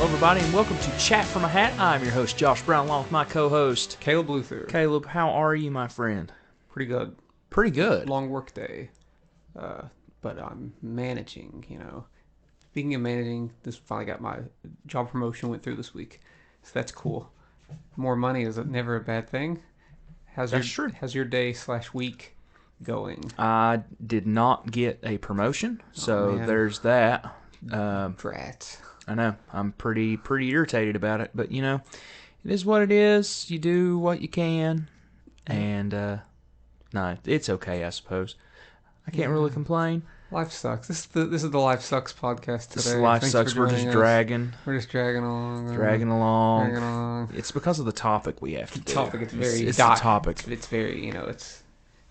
everybody, and welcome to Chat from a Hat. I'm your host, Josh Brown, along with my co-host, Caleb Luther. Caleb, how are you, my friend? Pretty good. Pretty good. Long work day. But I'm managing, you know. Speaking of managing, this finally got my job promotion went through this week. So that's cool. More money is never a bad thing. That's true. How's your day/week going? I did not get a promotion, so there's that. Drat. I know. I'm pretty irritated about it, but, you know, it is what it is. You do what you can, and, no, it's okay, I suppose. I can't really complain. Life sucks. This is the Life Sucks podcast today. This is Life Sucks. We're just dragging. We're just dragging along. Dragging along. It's because of the topic we have to do. It's very it's the topic. It's very, you know, it's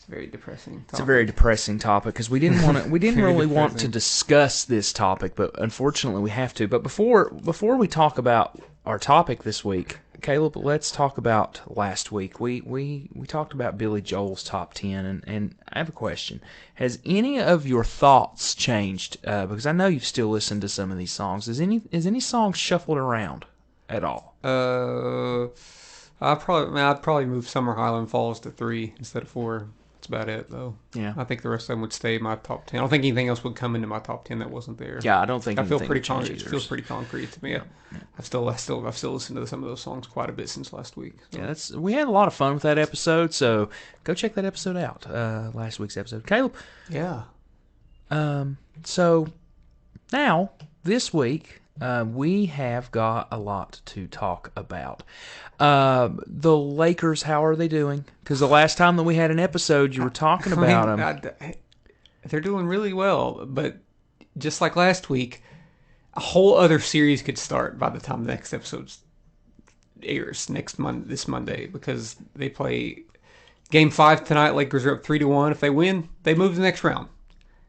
very depressing topic. It's a very depressing topic because we didn't want to. We didn't really want to discuss this topic, but unfortunately we have to. But before we talk about our topic this week, Caleb, let's talk about last week. We talked about Billy Joel's top 10, and I have a question. Has any of your thoughts changed? Because I know you've still listened to some of these songs. Is any song shuffled around at all? I'd probably move Summer Highland Falls to 3 instead of 4. That's about it, though. Yeah. I think the rest of them would stay in my top 10. I don't think anything else would come into my top 10 that wasn't there. Yeah, I don't think I feel anything pretty would concrete. change It feels pretty concrete to me. Yeah. I've still listened to some of those songs quite a bit since last week. So. Yeah, we had a lot of fun with that episode, so go check that episode out. Last week's episode. Caleb. Yeah. So now this week we have got a lot to talk about. The Lakers, how are they doing? Because the last time that we had an episode, you were talking about them. They're doing really well, but just like last week, a whole other series could start by the time the next episode airs this Monday, because they play Game 5 tonight. Lakers are up 3-1. If they win, they move to the next round.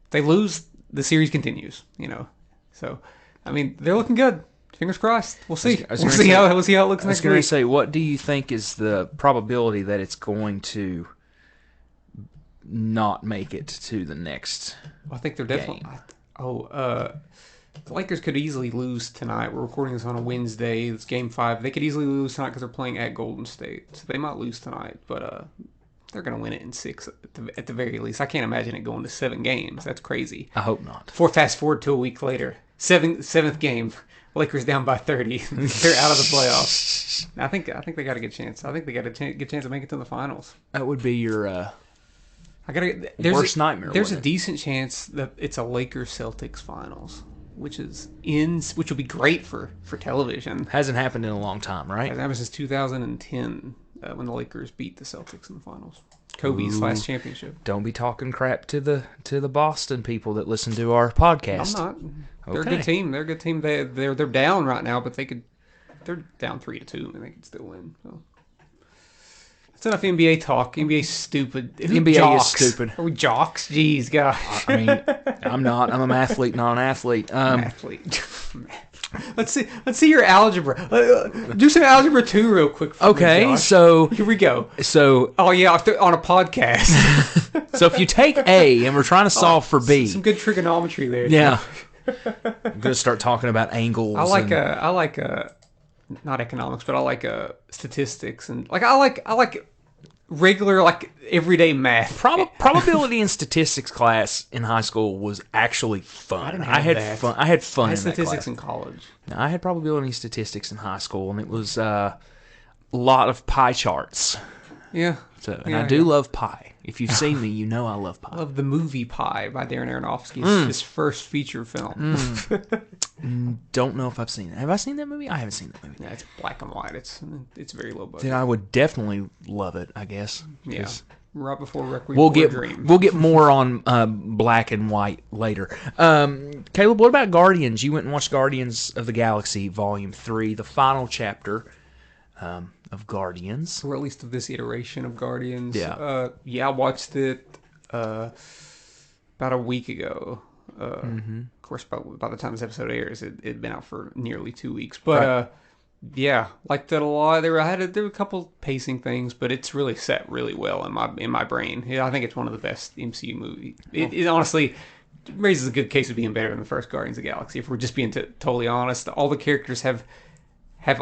If they lose, the series continues. You know, so I mean, they're looking good. Fingers crossed. We'll see. We'll see how it looks next week. I was going to say, what do you think is the probability that it's going to not make it to the next I think they're definitely... game? The Lakers could easily lose tonight. We're recording this on a Wednesday. It's Game 5. They could easily lose tonight because they're playing at Golden State. So they might lose tonight, but they're going to win it in 6 at the very least. I can't imagine it going to 7 games. That's crazy. I hope not. Fast forward to a week later. Seventh game. Lakers down by 30. They're out of the playoffs. I think they got a good chance. I think they got a good chance to make it to the finals. That would be your worst nightmare. There's a decent chance that it's a Lakers-Celtics finals, which will be great for television. Hasn't happened in a long time, right? It happened since 2010 when the Lakers beat the Celtics in the finals. Kobe's last championship. Don't be talking crap to the Boston people that listen to our podcast. I'm not. They're a good team. They're a good team. They're down right now, but they're down 3-2 and they could still win. So. That's enough NBA talk. NBA's stupid. NBA is stupid. Are we jocks? Jeez, God. I mean, I'm not. I'm an athlete, not an athlete. Athlete. Let's see your algebra. Do some algebra 2 real quick. Okay, so here we go. So on a podcast. So if you take A and we're trying to solve for B, some good trigonometry there. Yeah. I'm gonna start talking about angles. I like not economics, but I like statistics and I like regular everyday math. Probability and statistics class in high school was actually fun. I had fun. I had fun. I had in statistics that class. in college. Now, I had probability and statistics in high school, and it was a lot of pie charts. Yeah. I do love pie. If you've seen me, you know I love pie. I love the movie Pie by Darren Aronofsky. It's his first feature film. Don't know if I've seen it. Have I seen that movie? I haven't seen that movie. Yeah, it's black and white. It's very low budget. Then I would definitely love it, I guess. Yeah. Right before Requiem we'll for a Dream. We'll get more on black and white later. Caleb, what about Guardians? You went and watched Guardians of the Galaxy Volume 3, the final chapter of Guardians. Or at least of this iteration of Guardians. Yeah. I watched it about a week ago. Of course, by the time this episode airs, it'd been out for nearly 2 weeks. But yeah, liked it a lot. There were a couple pacing things, but it's really set really well in my brain. Yeah, I think it's one of the best MCU movies. It honestly, raises a good case of being better than the first Guardians of the Galaxy. If we're just being totally honest, all the characters have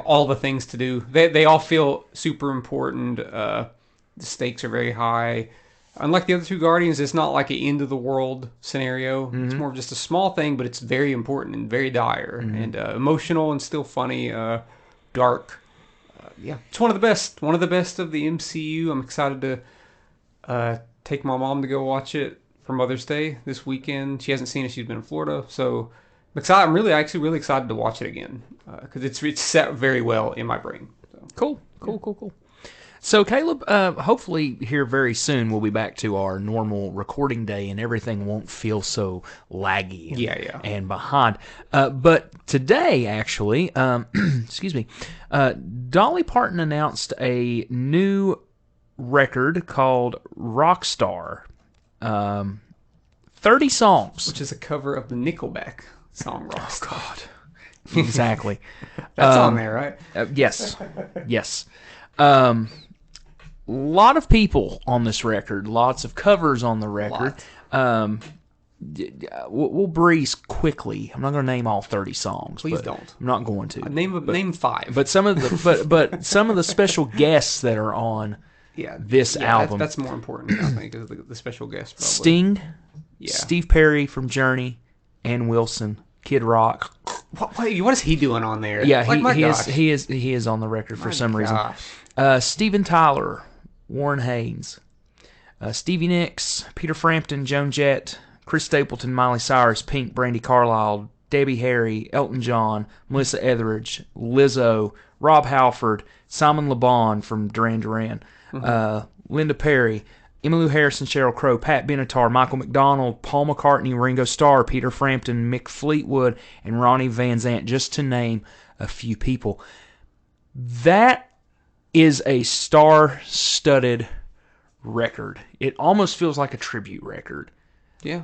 all the things to do. They all feel super important. The stakes are very high. Unlike the other two Guardians, it's not like an end of the world scenario. Mm-hmm. It's more of just a small thing, but it's very important and very dire and emotional and still funny, dark. Yeah, it's one of the best. One of the best of the MCU. I'm excited to take my mom to go watch it for Mother's Day this weekend. She hasn't seen it. She's been in Florida, so I'm excited. I'm really excited to watch it again because it's set very well in my brain. So. Cool. So, Caleb, hopefully here very soon we'll be back to our normal recording day and everything won't feel so laggy and behind. But today, actually, excuse me, Dolly Parton announced a new record called Rockstar. 30 songs. Which is a cover of the Nickelback song Rockstar. Oh, God. Exactly. That's on there, right? Yes. Lot of people on this record, lots of covers on the record. We'll breeze quickly. I'm not going to name all 30 songs. Please don't. I'm not going to. Name 5. But some of the but some of the special guests that are on this album. That's more important, I think, is the special guests. Probably. Sting, Steve Perry from Journey, Ann Wilson, Kid Rock. What is he doing on there? Yeah, he is on the record for some reason. Steven Tyler, Warren Haynes, Stevie Nicks, Peter Frampton, Joan Jett, Chris Stapleton, Miley Cyrus, Pink, Brandy Carlisle, Debbie Harry, Elton John, Melissa Etheridge, Lizzo, Rob Halford, Simon Le Bon from Duran Duran, Linda Perry, Emmylou Harrison, Sheryl Crow, Pat Benatar, Michael McDonald, Paul McCartney, Ringo Starr, Peter Frampton, Mick Fleetwood, and Ronnie Van Zant, just to name a few people. That is a star-studded record. It almost feels like a tribute record. Yeah.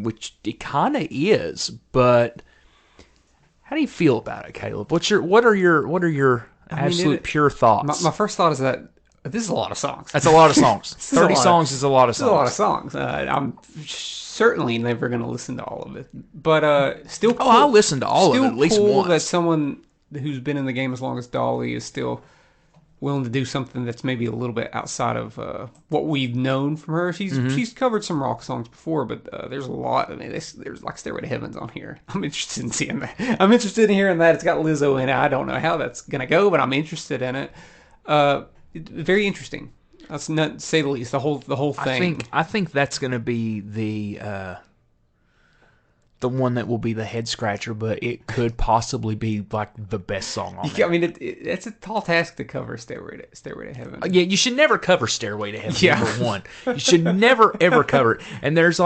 Which it kind of is, but how do you feel about it, Caleb? What are your absolute pure thoughts? My first thought is that this is a lot of songs. That's a lot of songs. 30 songs is a lot of songs. It's a lot of songs. I'm certainly never going to listen to all of it, but still cool. I'll listen to all of it at least cool once. That someone who's been in the game as long as Dolly is still willing to do something that's maybe a little bit outside of what we've known from her. She's covered some rock songs before, but there's a lot. I mean, there's like Stairway to Heaven's on here. I'm interested in seeing that. I'm interested in hearing that. It's got Lizzo in it. I don't know how that's gonna go, but I'm interested in it. Very interesting. That's not to say the least. The whole thing. I think that's gonna be the one that will be the head scratcher, but it could possibly be like the best song on there. I mean, it's a tall task to cover Stairway to Heaven. Yeah, you should never cover Stairway to Heaven, number one. You should never, ever cover it. And there's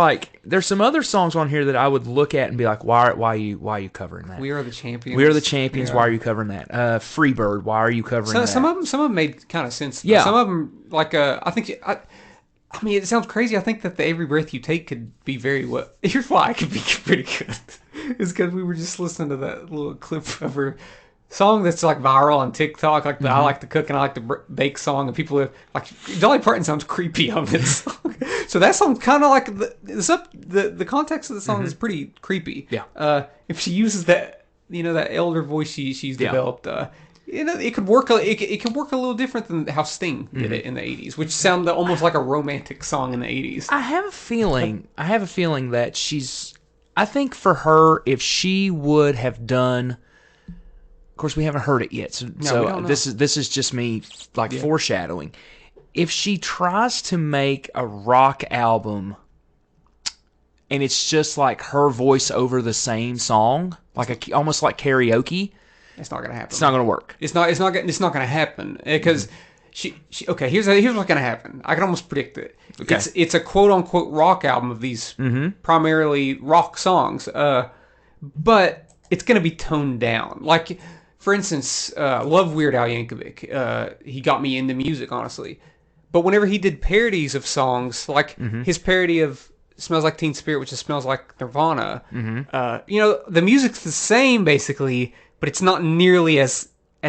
some other songs on here that I would look at and be like, why are you covering that? We Are the Champions. We Are the Champions, why are you covering that? Freebird, why are you covering that? Some of them made kind of sense. Yeah. Some of them, I mean, it sounds crazy. I think that the Every Breath You Take could be very well. Here's why it could be pretty good. It's because we were just listening to that little clip of her song that's like viral on TikTok, like the I Like to Cook and I Like to Bake song, and people are like, Dolly Parton sounds creepy on this song. So that song kind of like the context of the song is pretty creepy. Yeah. If she uses that, that elder voice she's developed. It could work. It could work a little different than how Sting did it in the '80s, which sounded almost like a romantic song in the '80s. I have a feeling that she's. I think for her, if she would have done, of course, we haven't heard it yet, so this is just me foreshadowing. If she tries to make a rock album, and it's just like her voice over the same song, almost like karaoke. It's not gonna happen. It's not gonna work. It's not gonna happen because she. Okay, here's what's gonna happen. I can almost predict it. Okay. It's a quote unquote rock album of these primarily rock songs, but it's gonna be toned down. Like, for instance, love Weird Al Yankovic. He got me into music, honestly. But whenever he did parodies of songs, like his parody of Smells Like Teen Spirit, which just smells like Nirvana, the music's the same basically. But it's not nearly as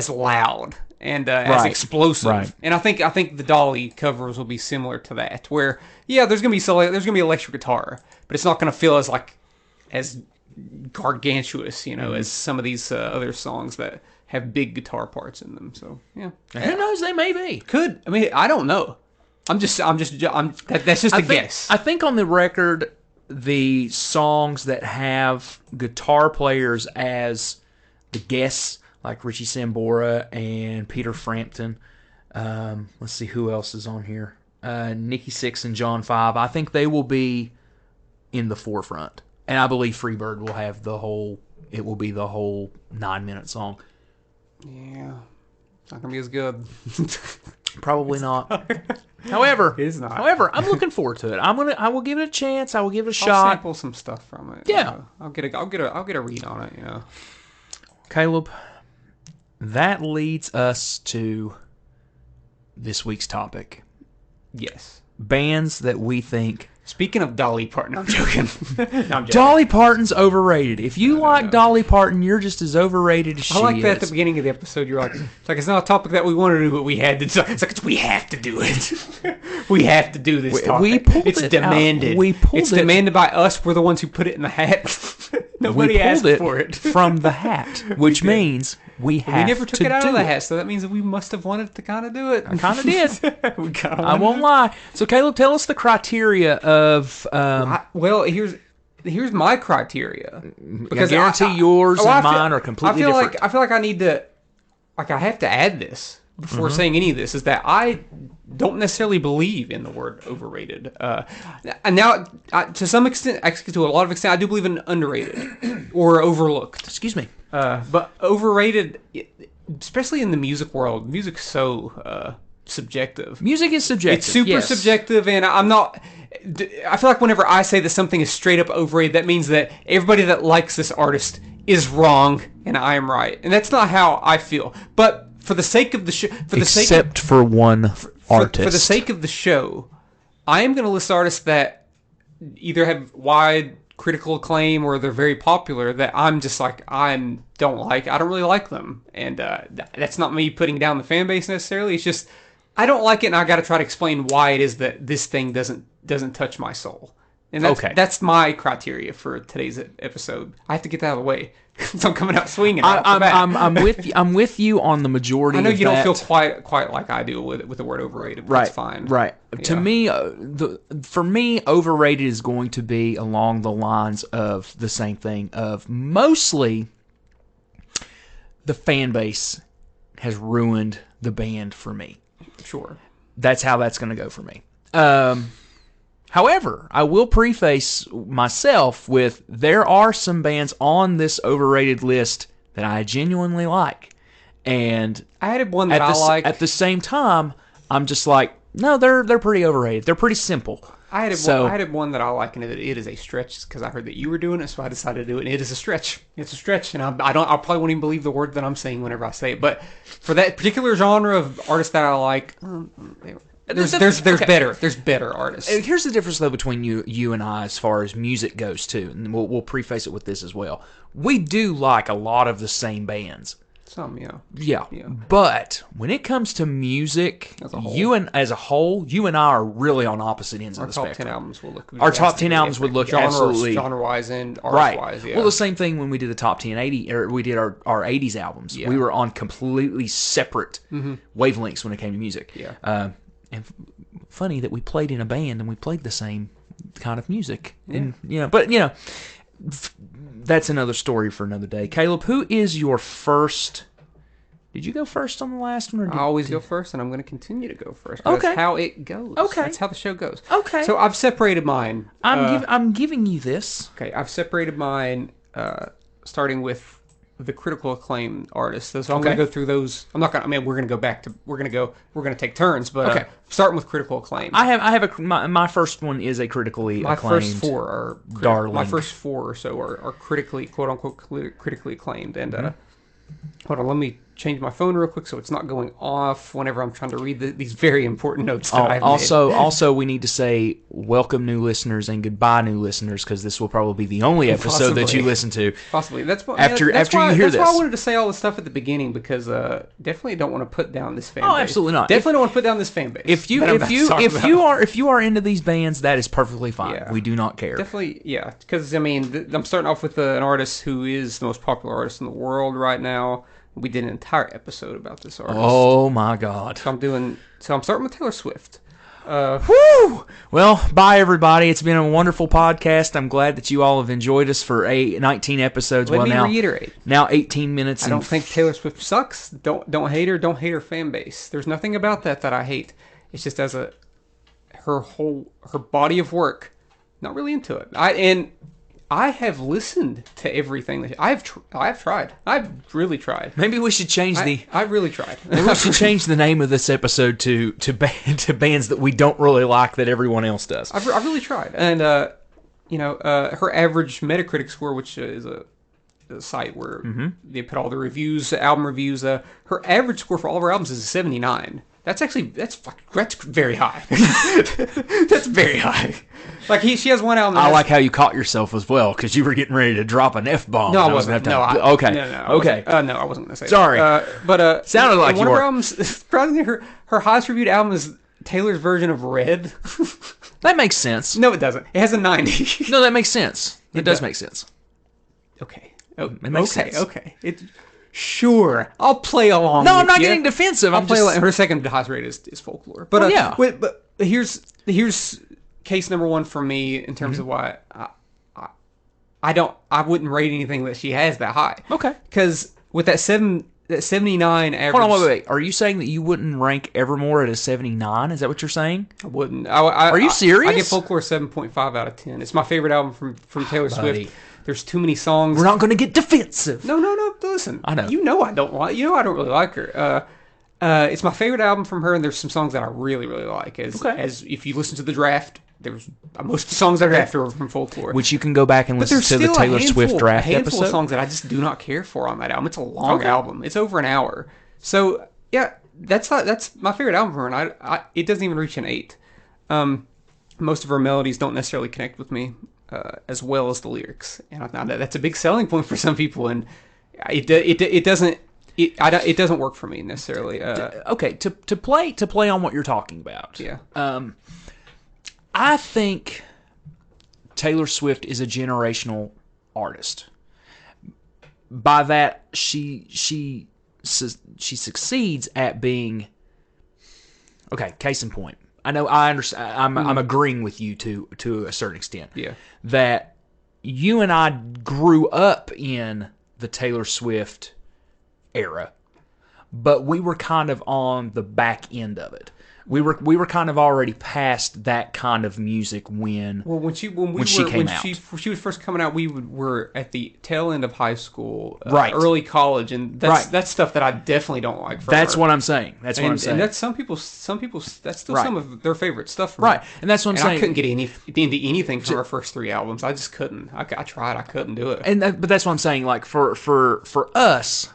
loud and as explosive. Right. And I think the Dolly covers will be similar to that, where there's gonna be electric guitar, but it's not gonna feel as gargantuous, as some of these other songs that have big guitar parts in them. So who knows? They may be. Could. I mean, I don't know. That's just a guess. I think on the record, the songs that have guitar players as the guests, like Richie Sambora and Peter Frampton. Let's see who else is on here. Nikki Sixx and John Five. I think they will be in the forefront, and I believe Freebird will have it will be the whole 9-minute song. Yeah, it's not gonna be as good. Probably not. However, it's not. However, I'm looking forward to it. I will give it a chance. I will give it a shot. I'll sample some stuff from it. Yeah, I'll get a read on it. Caleb, that leads us to this week's topic. Yes, bands that we think. Speaking of Dolly Parton, I'm joking. No, I'm joking. Dolly Parton's overrated. If you like Dolly Parton, you're just as overrated as she is. I like that at the beginning of the episode. You're like, it's not a topic that we want to do, but we had to. It's like we have to do it. We have to do this topic. It's demanded. It's demanded by us. We're the ones who put it in the hat. Nobody asked for it from the hat, which means we have to. We never took it out of the hat, so that means that we must have wanted to kind of do it. I kind of did. I won't lie. So, Caleb, tell us the criteria of. Well, here's my criteria, because I guarantee yours and mine are completely different. I feel like I need to, I have to add this before saying any of this. Is that I don't necessarily believe in the word overrated. And now, to some extent, actually to a lot of extent, I do believe in underrated or overlooked. Excuse me. But overrated, especially in the music world, music's so subjective. Music is subjective. It's super subjective, and I'm not. I feel like whenever I say that something is straight up overrated, that means that everybody that likes this artist is wrong and I am right, and that's not how I feel. But for the sake of the show, for one artist, for the sake of the show, I am going to list artists that either have wide critical acclaim or they're very popular that I'm just like I don't really like them, and that's not me putting down the fan base necessarily. It's just I don't like it, and I got to try to explain why it is that this thing doesn't touch my soul. And that's my criteria for today's episode. I have to get that out of the way. So I'm coming out swinging. I'm with you on the majority. I know of you that. don't feel quite like I do with the word overrated. But right, that's fine. Right. Yeah. To me, for me, overrated is going to be along the lines of the same thing. Of mostly, the fan base has ruined the band for me. Sure. That's how that's going to go for me. However, I will preface myself with there are some bands on this overrated list that I genuinely like. And I had one that I like. At the same time, I'm just like, no, they're pretty overrated. They're pretty simple. I had one that I like, and it is a stretch because I heard that you were doing it, so I decided to do it. And it is a stretch. It's a stretch, and I probably won't even believe the word that I'm saying whenever I say it. But for that particular genre of artists that I like, there's better. There's better artists. Here's the difference though between you and I as far as music goes too, and we'll preface it with this as well. We do like a lot of the same bands. Some, yeah. Yeah. But when it comes to music, as a whole, you and I are really on opposite ends of the spectrum. Our top 10 albums would look absolutely genre-wise and artist-wise. Yeah. Well, the same thing when we did the top 10 80, or we did our 80s albums. Yeah. We were on completely separate wavelengths when it came to music. Yeah. And funny that we played in a band and we played the same kind of music. Yeah. And that's another story for another day. Caleb, who is your first? Did you go first on the last one? I always go first, and I'm going to continue to go first. Okay. That's how it goes. Okay. That's how the show goes. Okay. So I've separated mine. I'm giving you this. Okay. I've separated mine, starting with the critical acclaim artists. So I'm going to go through those. I'm not going to. I mean, we're going to go back to. We're going to take turns. But starting with critical acclaim. I have my first one is a critically acclaimed. My first four are darling. My first four or so are critically, quote unquote, critically acclaimed. And hold on, let me change my phone real quick so it's not going off whenever I'm trying to read these very important notes that I've made. Also, we need to say welcome new listeners and goodbye new listeners, because this will probably be the only episode that you listen to. Possibly. After you hear this. That's why I wanted to say all this stuff at the beginning, because definitely don't want to put down this fan base. Oh, absolutely not. Definitely don't want to put down this fan base. If you are into these bands, that is perfectly fine. Yeah. We do not care. Definitely, yeah. Because I mean, I'm starting off with an artist who is the most popular artist in the world right now. We did an entire episode about this artist. Oh my God! So I'm starting with Taylor Swift. Woo! Well, bye everybody. It's been a wonderful podcast. I'm glad that you all have enjoyed us for 19 episodes. Let me reiterate. Now 18 minutes. I don't think Taylor Swift sucks. Don't hate her. Don't hate her fan base. There's nothing about that I hate. It's just her body of work. Not really into it. I have listened to everything. I've tried. I've really tried. Maybe we should change I've really tried. Maybe we should change the name of this episode to bands that we don't really like that everyone else does. I've really tried, and her average Metacritic score, which is a site where they put all the reviews, album reviews. Her average score for all of her albums is a 79. That's very high. That's very high. Like she has one album. I like how you caught yourself as well, because you were getting ready to drop an F-bomb. No, I wasn't. Okay. Okay. No, I wasn't going to say. Sorry. But sounded like one you of were. her albums, surprisingly, her highest reviewed album is Taylor's version of Red. That makes sense. No, it doesn't. It has a 90. No, that makes sense. It does make sense. Okay. It makes sense. Okay. Sure, I'll play along. No, I'm not getting defensive. I'll play along. Her second highest rate is Folklore. But yeah. But here's case number one for me in terms of why I wouldn't rate anything that she has that high. Okay. Because with that 79 average. Hold on, wait. Are you saying that you wouldn't rank Evermore at a 79? Is that what you're saying? I wouldn't. Are you serious? I give Folklore 7.5 out of 10. It's my favorite album from Taylor Swift. There's too many songs. We're not going to get defensive. No. Listen, I know. You know I don't really like her. It's my favorite album from her, and there's some songs that I really, really like. As if you listen to the draft, there's most of the songs that are after from Folklore, which you can go back and listen to the Taylor Swift draft episode. A handful of songs that I just do not care for on that album. It's a long album. It's over an hour. So yeah, that's my favorite album from her, and it doesn't even reach an 8. Most of her melodies don't necessarily connect with me as well as the lyrics, and I found that's a big selling point for some people, and it doesn't work for me necessarily. Okay, to play on what you're talking about. Yeah. I think Taylor Swift is a generational artist. By that, she succeeds at being. Okay, case in point. I understand. I'm agreeing with you to a certain extent. Yeah. That you and I grew up in the Taylor Swift era, but we were kind of on the back end of it. We were kind of already past that kind of music when she came out. When she was first coming out, we were at the tail end of high school, right, early college, and that's stuff that I definitely don't like. That's what I'm saying. And that's some people. That's still some of their favorite stuff. Right, and that's what I'm saying. I couldn't get into anything from her first 3 albums. I just couldn't. I tried. I couldn't do it. But that's what I'm saying. Like for us.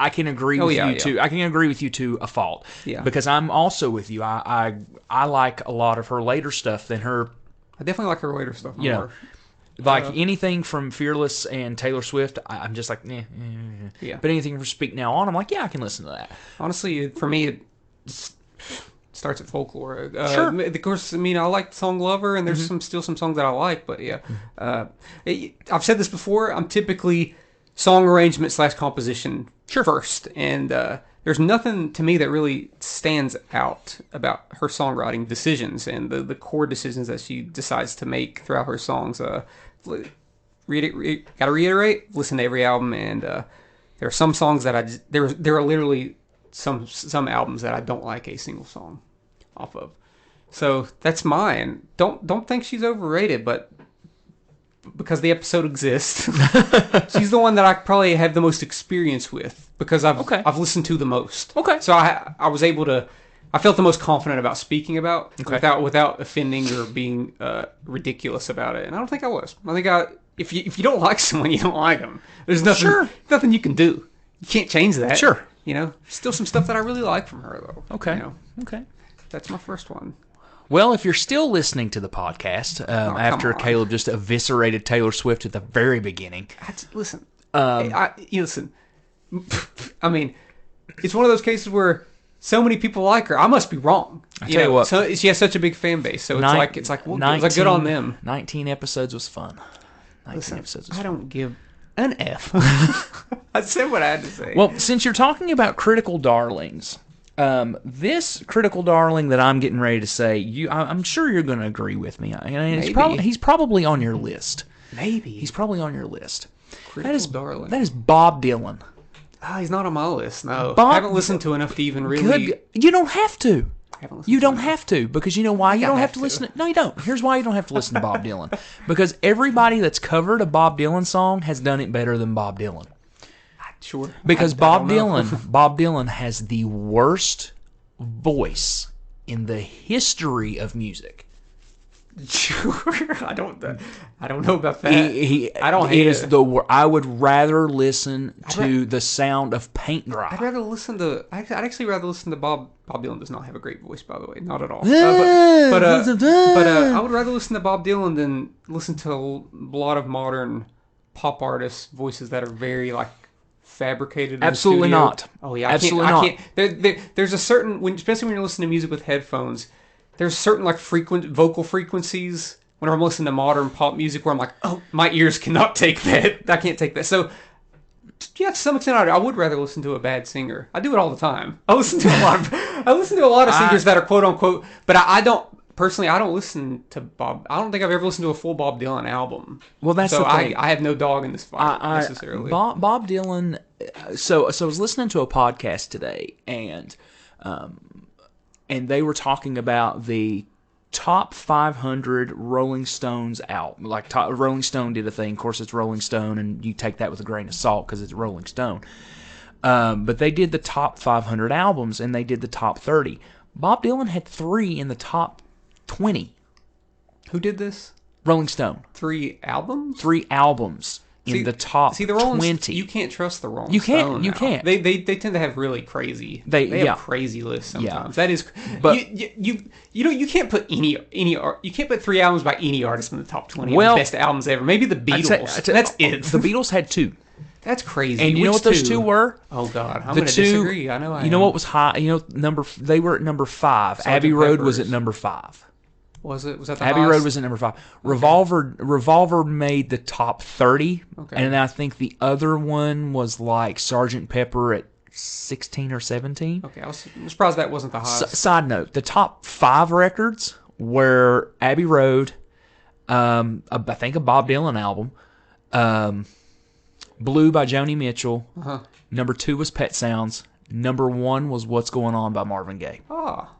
I can agree with you too. I can agree with you to a fault. Yeah. Because I'm also with you. I like a lot of her later stuff than her. I definitely like her later stuff more. You know, like anything from Fearless and Taylor Swift, I'm just like, yeah. But anything from Speak Now On, I'm like, yeah, I can listen to that. Honestly, for me, it starts at Folklore. Sure. Of course, I mean, I like the song Lover, and there's still some songs that I like, but yeah. I've said this before. I'm typically song arrangement / composition first, and there's nothing to me that really stands out about her songwriting decisions and the core decisions that she decides to make throughout her songs. Gotta reiterate, listen to every album, and there are some songs that there are literally some albums that I don't like a single song off of. So that's mine. Don't think she's overrated, but because the episode exists, she's the one that I probably have the most experience with because I've listened to the most. Okay. So I was able to. I felt the most confident about speaking about without offending or being ridiculous about it, and I don't think I was. I think if you don't like someone, you don't like them. There's nothing you can do. You can't change that. Sure. still some stuff that I really like from her, though. Okay. Okay. That's my first one. Well, if you're still listening to the podcast after Caleb just eviscerated Taylor Swift at the very beginning. Listen. Listen. I mean, it's one of those cases where so many people like her. I must be wrong. I tell you what. So she has such a big fan base. So it's like good on them. 19 episodes was fun. 19 episodes was fun. I don't give an F. I said what I had to say. Well, since you're talking about critical darlings, this critical darling that I'm getting ready to say, I'm sure you're going to agree with me. He's probably on your list. Maybe. He's probably on your list. Critical darling. That is Bob Dylan. He's not on my list, no. I haven't listened to enough to even really... You don't have to. You don't have to, because you know why? You don't have to listen to... No, you don't. Here's why you don't have to listen to Bob Dylan. Because everybody that's covered a Bob Dylan song has done it better than Bob Dylan. Sure. Because Bob Dylan has the worst voice in the history of music. Sure, I don't know about that. I don't hate it. I would rather listen to the sound of paint dry. I'd actually rather listen to Bob Dylan. Does not have a great voice, by the way, not at all. But I would rather listen to Bob Dylan than listen to a lot of modern pop artists' voices that are very like fabricated. Absolutely not. Oh yeah, absolutely not. There's a certain especially when you're listening to music with headphones. There's certain like vocal frequencies when I'm listening to modern pop music where I'm like, oh, my ears cannot take that. I can't take that. So, yeah, to some extent, I would rather listen to a bad singer. I do it all the time. I listen to a lot of singers that are quote unquote, but I don't personally. I don't listen to Bob. I don't think I've ever listened to a full Bob Dylan album. Well, that's the thing. I have no dog in this fight necessarily. Bob Dylan. So I was listening to a podcast today, and they were talking about the top 500 Rolling Stones album. Like Rolling Stone did a thing. Of course, it's Rolling Stone, and you take that with a grain of salt because it's Rolling Stone. But they did the top 500 albums, and they did the top 30. Bob Dylan had 3 in the top 20. Who did this? Rolling Stone. 3 albums? 3 albums. In the top 20. You can't trust the Rolling Stone. You can't. They tend to have really crazy. They have crazy lists sometimes. Yeah. That is, but you can't put you can't put 3 albums by any artist in the top 20 of the best albums ever. Maybe the Beatles. That's it. The Beatles had 2. That's crazy. And you know what those 2 were? Oh God, I'm going to disagree. I know. You know what was high? They were at number 5. Abbey Road was at number 5. Was that the Abbey Road was at number 5. Revolver made the top 30, and I think the other one was like Sgt. Pepper at 16 or 17. Okay, I was surprised that wasn't the highest. Side note: the top 5 records were Abbey Road, I think a Bob Dylan album, Blue by Joni Mitchell. Number 2 was Pet Sounds. Number 1 was What's Going On by Marvin Gaye. Ah.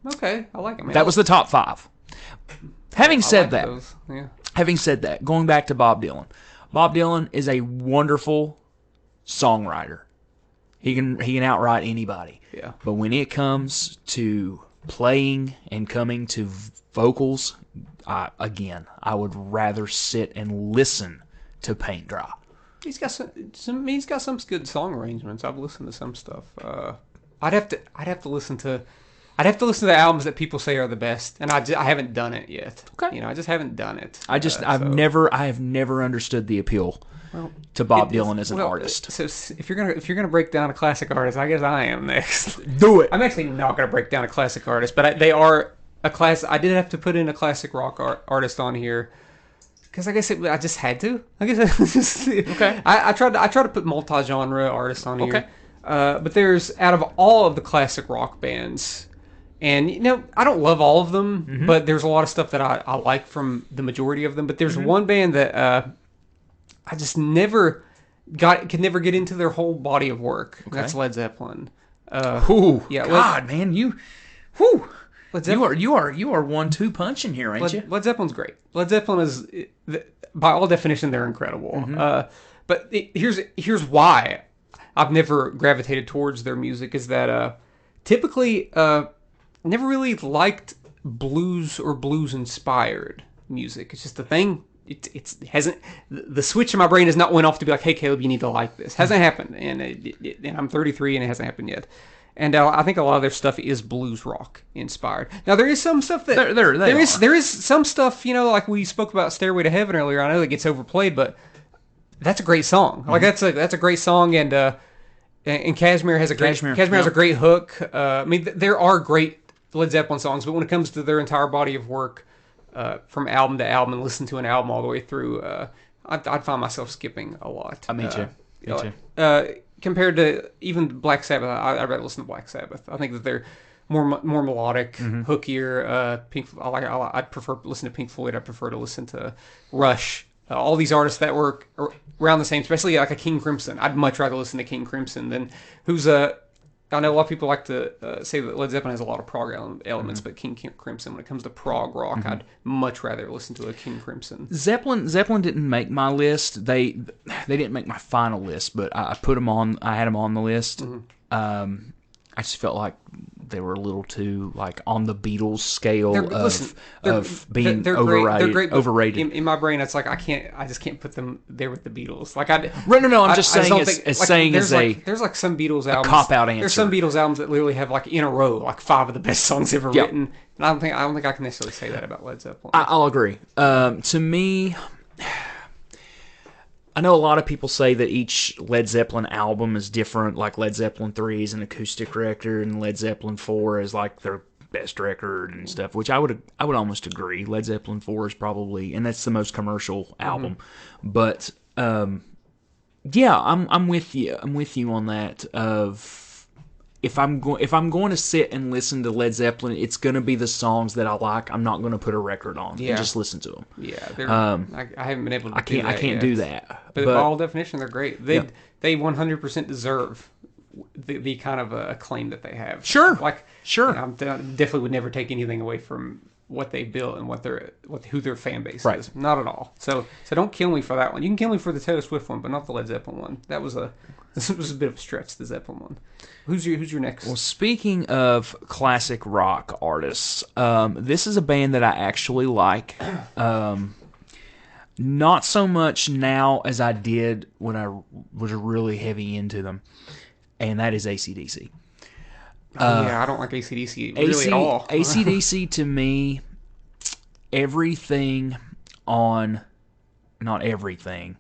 Okay, I like it, man. That was the top 5. Having said that, going back to Bob Dylan. Bob Dylan is a wonderful songwriter. He can outwrite anybody. Yeah. But when it comes to playing and coming to vocals, I would rather sit and listen to paint dry. He's got some good song arrangements. I've listened to some stuff. I'd have to listen to the albums that people say are the best, and I haven't done it yet. Okay. I just haven't done it. I have never understood the appeal to Bob Dylan as an artist. So if you're gonna break down a classic artist, I guess I am next. Do it. I'm actually not gonna break down a classic artist, but they are a class. I did have to put in a classic rock artist on here because I guess I just had to. I guess okay. I tried to put multi-genre artists on here. But there's out of all of the classic rock bands. And, I don't love all of them, but there's a lot of stuff that I like from the majority of them. But there's one band that I just could never get into their whole body of work. Okay. That's Led Zeppelin. Man, you are 1-2 punching here, ain't you? Led Zeppelin's great. Led Zeppelin is, by all definition, they're incredible. But here's why I've never gravitated towards their music is that typically... never really liked blues or blues-inspired music. It's just the thing. it hasn't, the switch in my brain has not went off to be like, hey, Caleb, you need to like this. Hasn't happened, and I'm 33 and it hasn't happened yet. And I think a lot of their stuff is blues rock inspired. Now there is some stuff that there is some stuff, like we spoke about Stairway to Heaven earlier. I know that gets overplayed, but that's a great song. Like that's a great song, and Kashmir has a great has a great hook. There are great Led Zeppelin songs, but when it comes to their entire body of work, from album to album, and listen to an album all the way through, I'd find myself skipping a lot. Me too. Compared to even Black Sabbath, I'd rather listen to Black Sabbath. I think that they're more melodic, hookier. I'd prefer to listen to Pink Floyd. I prefer to listen to Rush. All these artists that were around the same, especially like a King Crimson. I'd much rather listen to King Crimson than who's a. I know a lot of people like to say that Led Zeppelin has a lot of prog elements, but King Crimson, when it comes to prog rock, I'd much rather listen to a King Crimson. Zeppelin didn't make my list. They didn't make my final list, but I put them on. I had them on the list. I just felt like they were a little too on the Beatles scale of being overrated. In my brain, it's like I just can't put them there with the Beatles. I'm just saying there's some Beatles albums, cop out answer. There's some Beatles albums that literally have in a row 5 of the best songs ever written. And I don't think I can necessarily say that about Led Zeppelin. I'll agree. To me, I know a lot of people say that each Led Zeppelin album is different, like Led Zeppelin 3 is an acoustic record and Led Zeppelin 4 is their best record and stuff, which I would almost agree. Led Zeppelin 4 is probably, and that's the most commercial album. But I'm with you. I'm with you on that of if I'm going to sit and listen to Led Zeppelin, it's going to be the songs that I like. I'm not going to put a record on and just listen to them. Yeah, I haven't been able to. I can't do that. But by all definition, they're great. They 100% deserve the kind of acclaim that they have. Sure. I definitely would never take anything away from what they built and who their fan base is. Not at all. So don't kill me for that one. You can kill me for the Taylor Swift one, but not the Led Zeppelin one. This was a bit of a stretch, the Zeppelin one. Who's your next? Well, speaking of classic rock artists, this is a band that I actually like. Not so much now as I did when I was really heavy into them, and that is AC/DC. I don't like AC/DC really at all. AC/DC to me, everything on, not everything,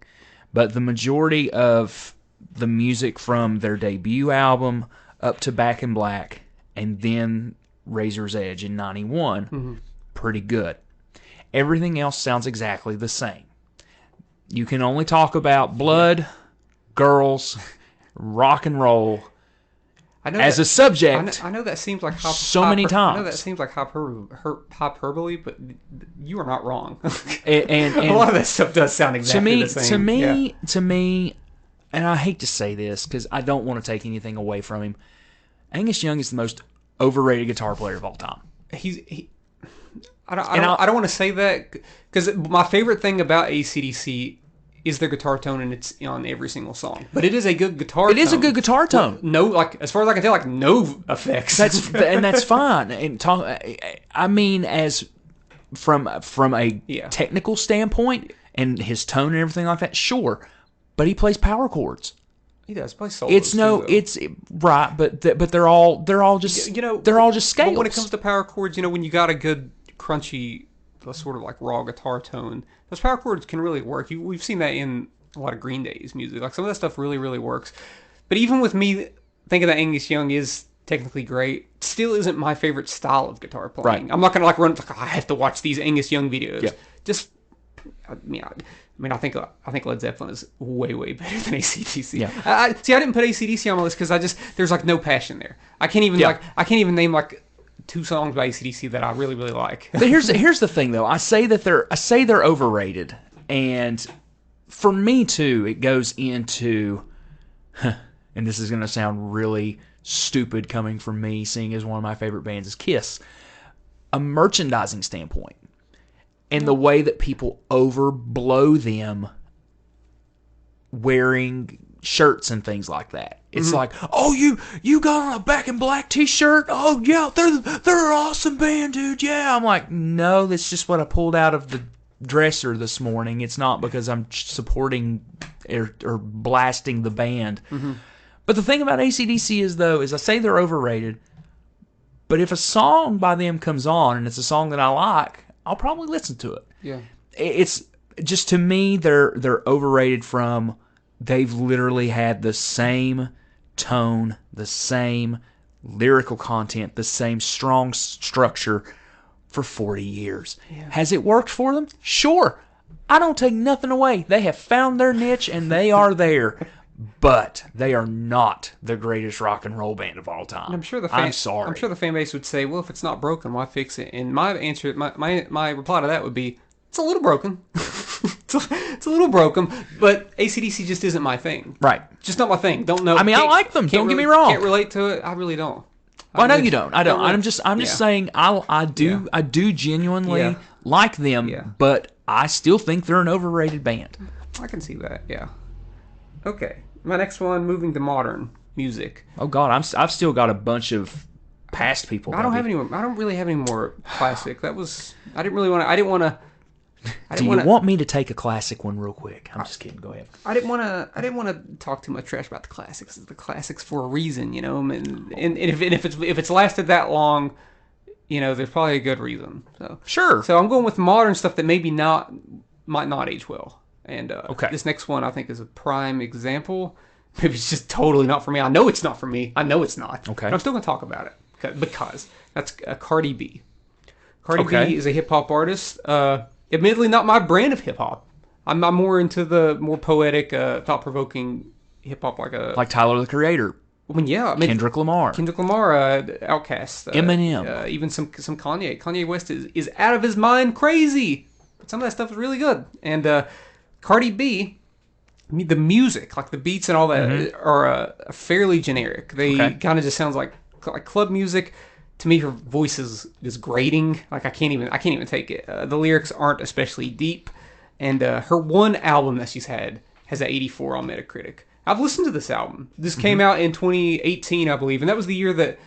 but the majority of the music from their debut album up to Back in Black and then Razor's Edge in 91, pretty good. Everything else sounds exactly the same. You can only talk about blood, girls, rock and roll as a subject. I know that seems like many times. I know that seems like hyperbole, but you are not wrong. and a lot of that stuff does sound exactly the same. To me, and I hate to say this because I don't want to take anything away from him, Angus Young is the most overrated guitar player of all time. I don't want to say that because my favorite thing about AC/DC is their guitar tone, and it's on every single song. But it is a good guitar tone. It is a good guitar tone. Well, as far as I can tell, no effects. That's fine. And as from a technical standpoint and his tone and everything like that, sure. But he plays power chords. He does play solos. It's right, but they're all just they're all just scales. But when it comes to power chords, when you got a good crunchy, sort of raw guitar tone, those power chords can really work. We've seen that in a lot of Green Day's music. Some of that stuff really, really works. But even with me thinking that Angus Young is technically great, still isn't my favorite style of guitar playing. Right. I'm not gonna run. I have to watch these Angus Young videos. Yeah. I think Led Zeppelin is way, way better than AC/DC. Yeah. I didn't put AC/DC on my list because there's no passion there. I can't even name 2 songs by AC/DC that I really, really like. But here's the thing though. I say they're overrated, and for me too, it goes into, and this is going to sound really stupid coming from me, seeing as one of my favorite bands is Kiss, a merchandising standpoint. And the way that people overblow them wearing shirts and things like that. It's like, oh, you got on a Back in Black t-shirt? Oh, yeah, they're an awesome band, dude. Yeah. I'm like, no, that's just what I pulled out of the dresser this morning, it's not because I'm supporting or blasting the band. Mm-hmm. But the thing about AC/DC is I say they're overrated, but if a song by them comes on and it's a song that I like, I'll probably listen to it. Yeah. It's just, to me, they're overrated from they've literally had the same tone, the same lyrical content, the same strong structure for 40 years. Yeah. Has it worked for them? Sure. I don't take nothing away. They have found their niche and they are there. But they are not the greatest rock and roll band of all time. And I'm sorry. I'm sure the fan base would say, well, if it's not broken, why fix it? And my answer, my reply to that would be, it's a little broken. It's a little broken, but AC/DC just isn't my thing. Right. Just not my thing. Don't know. I mean, I like them. Don't get me wrong. Can't relate to it. I really don't. Well, I know you don't. I don't. I'm just Yeah. saying I do genuinely Yeah. like them, Yeah. but I still think they're an overrated band. I can see that. Yeah. Okay. My next one, moving to modern music. Oh God, I've still got a bunch of past people. I don't really have any more classic. That was. I didn't want to. Do you want me to take a classic one real quick? I'm just kidding. Go ahead. I didn't want to talk too much trash about the classics. It's the classics for a reason, you know. And if it's lasted that long, you know, there's probably a good reason. So Sure. So I'm going with modern stuff that maybe might not age well. And okay. This next one I think is a prime example. Maybe it's just totally not for me. I know it's not for me. I know it's not. Okay. But I'm still going to talk about it because that's Cardi B. Cardi Okay. B is a hip hop artist. Admittedly, not my brand of hip hop. I'm more into the more poetic, thought-provoking hip hop, like Tyler the Creator. I mean, Kendrick Lamar, Outkast, Eminem, even some Kanye. Kanye West is out of his mind crazy, but some of that stuff is really good. And Cardi B, the music, like the beats and all that, are fairly generic. They kind of just sounds like club music. To me, her voice is grating. Like I can't even take it. The lyrics aren't especially deep, and her one album that she's had has an 84 on Metacritic. I've listened to this album. This came out in 2018, I believe, and that was the year that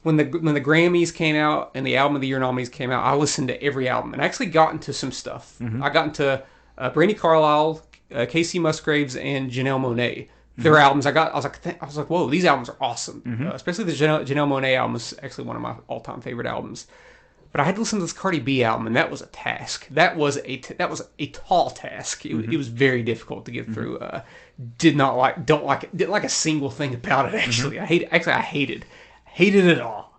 when the Grammys came out and the Album of the Year nominees came out. I listened to every album and actually got into some stuff. I got into Brandi Carlile, Casey Musgraves, and Janelle Monáe. Their albums, I was like, whoa, these albums are awesome. Especially the Janelle Monáe album is actually one of my all-time favorite albums. But I had to listen to this Cardi B album, and that was a task. That was a tall task. It was very difficult to get through. Didn't like a single thing about it. Actually, I hated it all.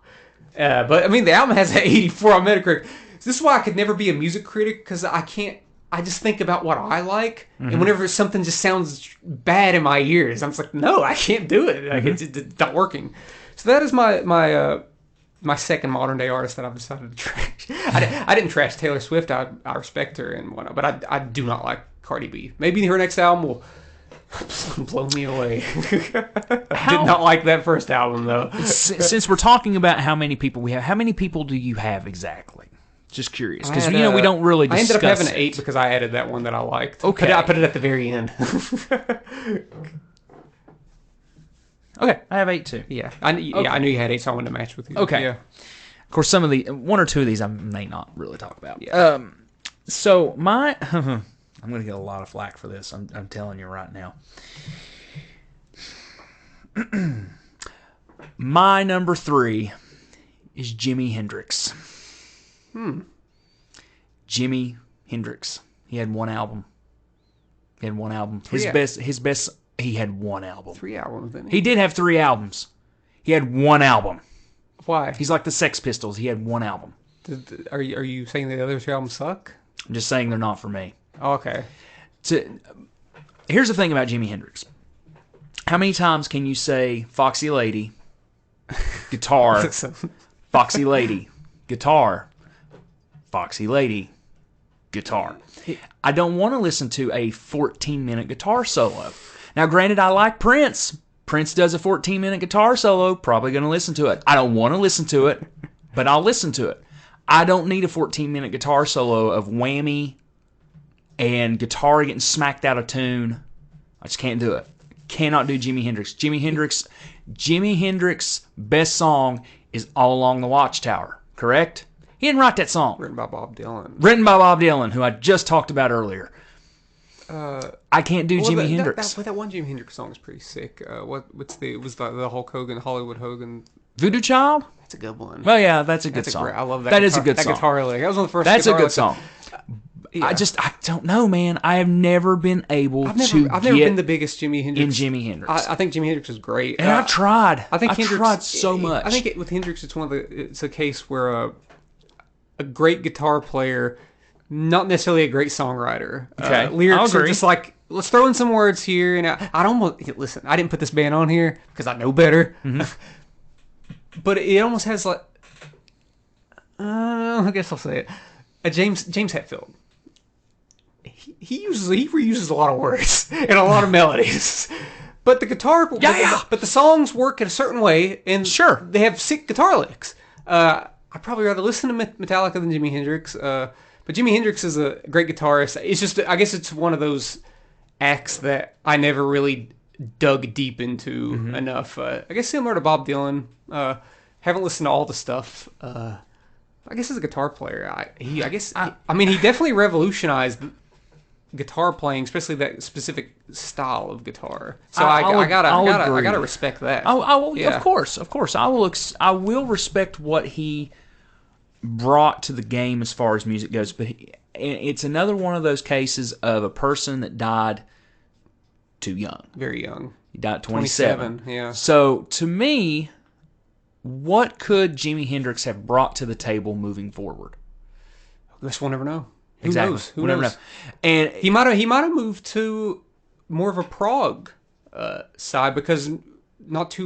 But I mean, the album has an 84 on Metacritic. This is why I could never be a music critic, because I just think about what I like, and whenever something just sounds bad in my ears, I'm just like, no, I can't do it. Like, it's not working. So that is my second modern day artist that I've decided to trash. I didn't trash Taylor Swift. I respect her and whatnot, but I do not like Cardi B. Maybe her next album will blow me away. I did not like that first album though. Since we're talking about how many people we have, how many people do you have exactly? Just curious, because we don't really discuss. I ended up having 8 because I added that one that I liked. Okay, I put it at the very end. Okay, I have 8 too. Yeah, I knew you had 8, so I wanted to match with you. Okay. Yeah. Of course, one or two of these I may not really talk about. Yeah. So I'm going to get a lot of flack for this. I'm telling you right now. My number 3 is Jimi Hendrix. Jimi Hendrix. He had one album. His best. He had one album. 3 albums, didn't He did have 3 albums. He had one album. Why? He's like the Sex Pistols. He had one album. Are you saying the other 2 albums suck? I'm just saying they're not for me. Oh, okay. Here's the thing about Jimi Hendrix. How many times can you say Foxy Lady, guitar, Foxy Lady, guitar, Foxy Lady, guitar? I don't want to listen to a 14-minute guitar solo. Now, granted, I like Prince. Prince does a 14-minute guitar solo. Probably going to listen to it. I don't want to listen to it, but I'll listen to it. I don't need a 14-minute guitar solo of whammy and guitar getting smacked out of tune. I just can't do it. Cannot do Jimi Hendrix. Jimi Hendrix' best song is All Along the Watchtower, correct? He didn't write that song. Written by Bob Dylan. Written by Bob Dylan, who I just talked about earlier. I can't do Jimi Hendrix. That one Jimi Hendrix song is pretty sick. It was the Hulk Hogan, Hollywood Hogan. Voodoo Child? That's a good one. Well, yeah, that's a good song. I love that. That is a good song. That guitar lick. That was one of the first. That's a good licks. song. Yeah. I don't know, man. I have never been able I've never been the biggest Jimi Hendrix. in Jimi Hendrix. I think Jimi Hendrix is great. And I tried. I think Hendrix, tried so much. I think with Hendrix, it's a case where a great guitar player, not necessarily a great songwriter. Okay. Lyrics are just like, let's throw in some words here. And listen, I didn't put this band on here because I know better. Mm-hmm. But it almost has like, I guess I'll say it. James Hetfield. He reuses a lot of words and a lot of melodies. But the guitar, but the songs work in a certain way, and sure, they have sick guitar licks. I'd probably rather listen to Metallica than Jimi Hendrix. But Jimi Hendrix is a great guitarist. It's just, I guess it's one of those acts that I never really dug deep into enough. I guess similar to Bob Dylan. Haven't listened to all the stuff. I guess as a guitar player, he definitely revolutionized guitar playing, especially that specific style of guitar. So I gotta respect that. Yeah. Of course, I will respect what he brought to the game as far as music goes. But it's another one of those cases of a person that died too young, very young. He died at 27. Yeah. So to me, what could Jimi Hendrix have brought to the table moving forward? I guess we'll never know. Exactly. Knows? Who we'll knows? Never know. And he might have moved to more of a prog side because let's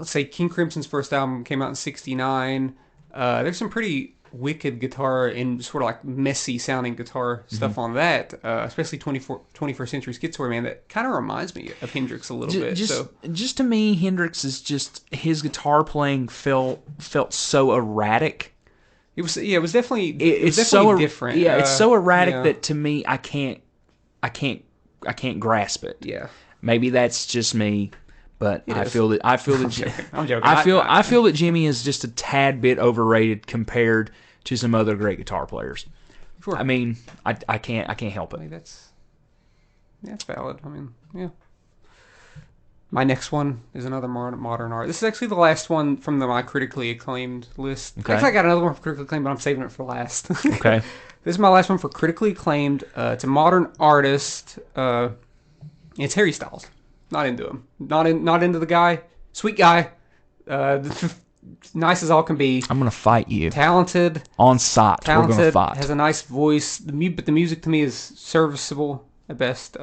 say King Crimson's first album came out in '69. There's some pretty wicked guitar and sort of like messy sounding guitar stuff on that, especially 21st Century Schizoid Man. That kind of reminds me of Hendrix a little bit. Just to me, Hendrix is just, his guitar playing felt so erratic. It was definitely different. Yeah, it's so erratic that to me I can't grasp it. Yeah, maybe that's just me, but I feel that I'm joking. I feel that Jimmy is just a tad bit overrated compared to some other great guitar players. Sure. I mean, I can't help it. I mean, that's valid. I mean, yeah. My next one is another modern art. This is actually the last one from my critically acclaimed list. Okay. Actually, I got another one for critically acclaimed, but I'm saving it for last. Okay. This is my last one for critically acclaimed. It's a modern artist. It's Harry Styles. Not into him. Not into the guy. Sweet guy. Nice as all can be. I'm gonna fight you. Talented. On sight. We're gonna fight. Has a nice voice. But the music to me is serviceable at best.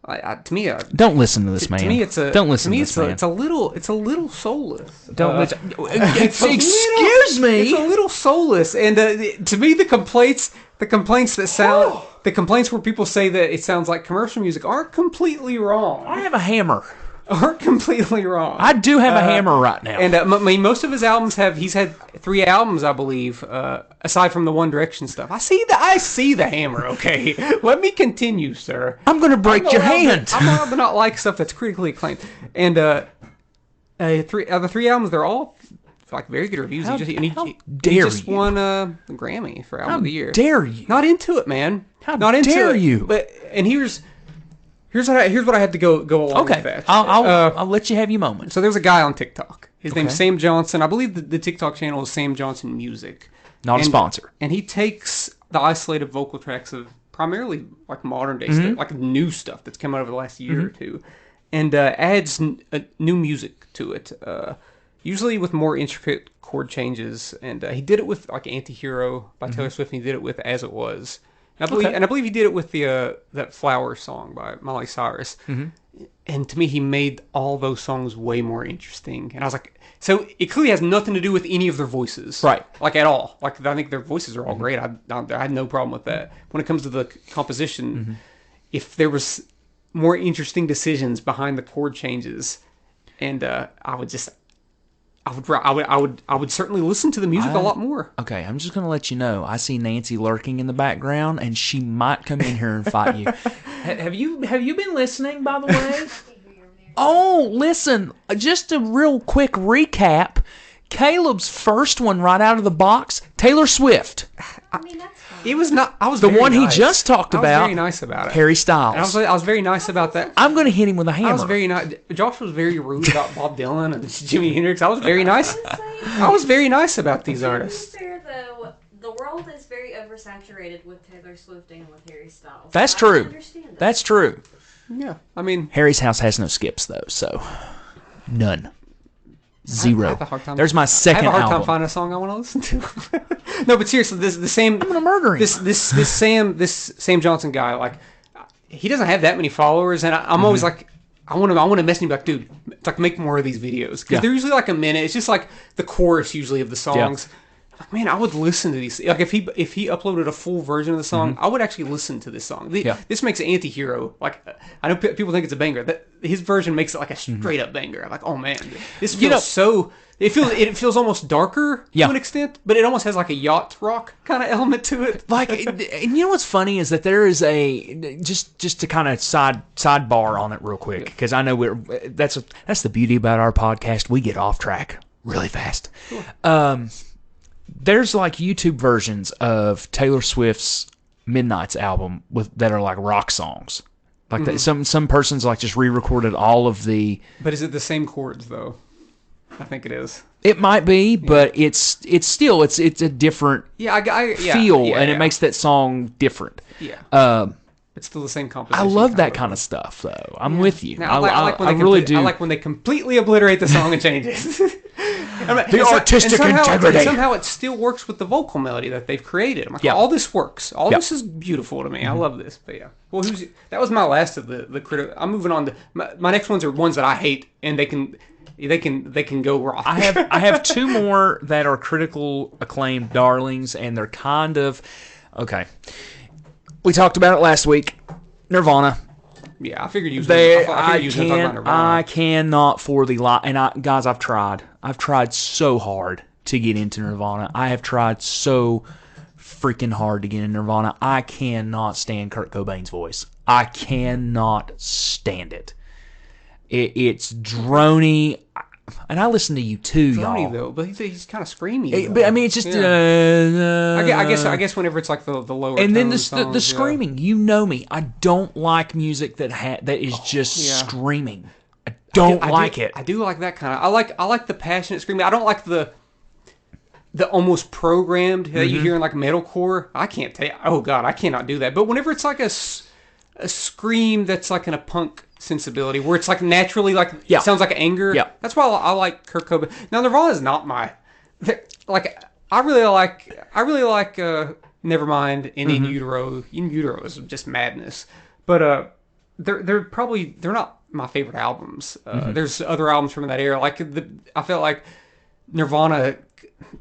Don't listen to this man. To me, it's a. Don't listen to me, to this man. It's a little soulless. Don't listen. Excuse me. It's a little soulless, and to me, the complaints that sound, the complaints where people say that it sounds like commercial music aren't completely wrong. I have a hammer. Aren't completely wrong. I do have a hammer right now. And most of his albums he's had 3 albums, I believe, aside from the One Direction stuff. I see the hammer, okay? Let me continue, sir. I'm going to break your hand. I'm allowed to not like stuff that's critically acclaimed. And the 3 albums, they're all like very good reviews. How he just won a Grammy for Album of the Year. How dare you? Not into it, man. How dare you? And here's what I had to go along with that. I'll let you have your moment. So there's a guy on TikTok. His name's Sam Johnson. I believe the TikTok channel is Sam Johnson Music. Not a sponsor. And he takes the isolated vocal tracks of primarily like modern day stuff, like new stuff that's come out over the last year or two, and adds new music to it. Usually with more intricate chord changes. And he did it with like Anti-Hero by Taylor Swift, and he did it with As It Was. And I believe he did it with the that Flower song by Miley Cyrus. And to me, he made all those songs way more interesting. And I was like, so it clearly has nothing to do with any of their voices, right? Like at all. Like I think their voices are all great. I had no problem with that. When it comes to the composition, if there was more interesting decisions behind the chord changes, and I would certainly listen to the music a lot more. Okay, I'm just going to let you know. I see Nancy lurking in the background, and she might come in here and fight you. Have you been listening, by the way? Oh, listen. Just a real quick recap. Caleb's first one right out of the box, Taylor Swift. I mean, that's fine. It was not. I was The very one nice. he just talked I was about, very nice about it. Harry And Styles. I was very nice about that. I'm going to hit him with a hammer. I was very nice. Josh was very rude about Bob Dylan and Jimi Hendrix. I was very nice. I was very nice about these artists. To be fair, though, the world is very oversaturated with Taylor Swift and with Harry Styles. That's I can true. understand it. That's true. Yeah, I mean, Harry's house has no skips, though, so none. Zero. I have a hard time. There's my second I have a hard album. time finding a song I want to listen to. No, but seriously, the same. I'm gonna murder him. This Sam Johnson guy, like, he doesn't have that many followers, and I'm always like, I want to message him, like, dude, it's like, make more of these videos, because they're usually like a minute. It's just like the chorus usually of the songs. Like, man, I would listen to these. Like, if he uploaded a full version of the song, I would actually listen to this song. This makes Anti-Hero, like, I know people think it's a banger. That his version makes it like a straight up banger. I'm like, oh man, this feels so. It feels almost darker to an extent, but it almost has like a yacht rock kind of element to it. Like, and you know what's funny is that there is a just to kind of sidebar on it real quick, because I know that's the beauty about our podcast. We get off track really fast. Sure. There's like YouTube versions of Taylor Swift's Midnight's album that are like rock songs. Like that, some persons like just re-recorded all of the. But is it the same chords though? I think it is. It might be, but it's still it's a different feel, and it makes that song different. Yeah. It's still the same composition. I love that kind of stuff, though. I'm with you. Now, I really do. I like when they completely obliterate the song and change it. The artistic integrity. And somehow it still works with the vocal melody that they've created. I'm like, all this works. All this is beautiful to me. I love this. But yeah. Well, that was my last of the critical. I'm moving on to my next ones are ones that I hate, and they can go wrong. I have two more that are critical acclaimed darlings, and they're kind of okay. We talked about it last week. Nirvana. Yeah, I figured you was going to talk about Nirvana. I cannot for the life. And guys, I've tried. I've tried so hard to get into Nirvana. I have tried so freaking hard to get into Nirvana. I cannot stand Kurt Cobain's voice. I cannot stand it. It's drony. And I listen to you too, y'all. Though, but he's kind of screamy. But I mean, it's just. I guess whenever it's like the lower. And then the songs, screaming. You know me. I don't like music that is just screaming. I don't like it. I do like that kind of. I like the passionate screaming. I don't like the almost programmed that you hear in like metalcore. I can't tell you. Oh God, I cannot do that. But whenever it's like a scream that's like in a punk sensibility, where it's like naturally like it sounds like anger. Yeah. That's why I like Kurt Cobain. Now Nirvana is not my like. I really like Nevermind and In Utero. In Utero is just madness. But they're not my favorite albums. There's other albums from that era. Like I felt like Nirvana.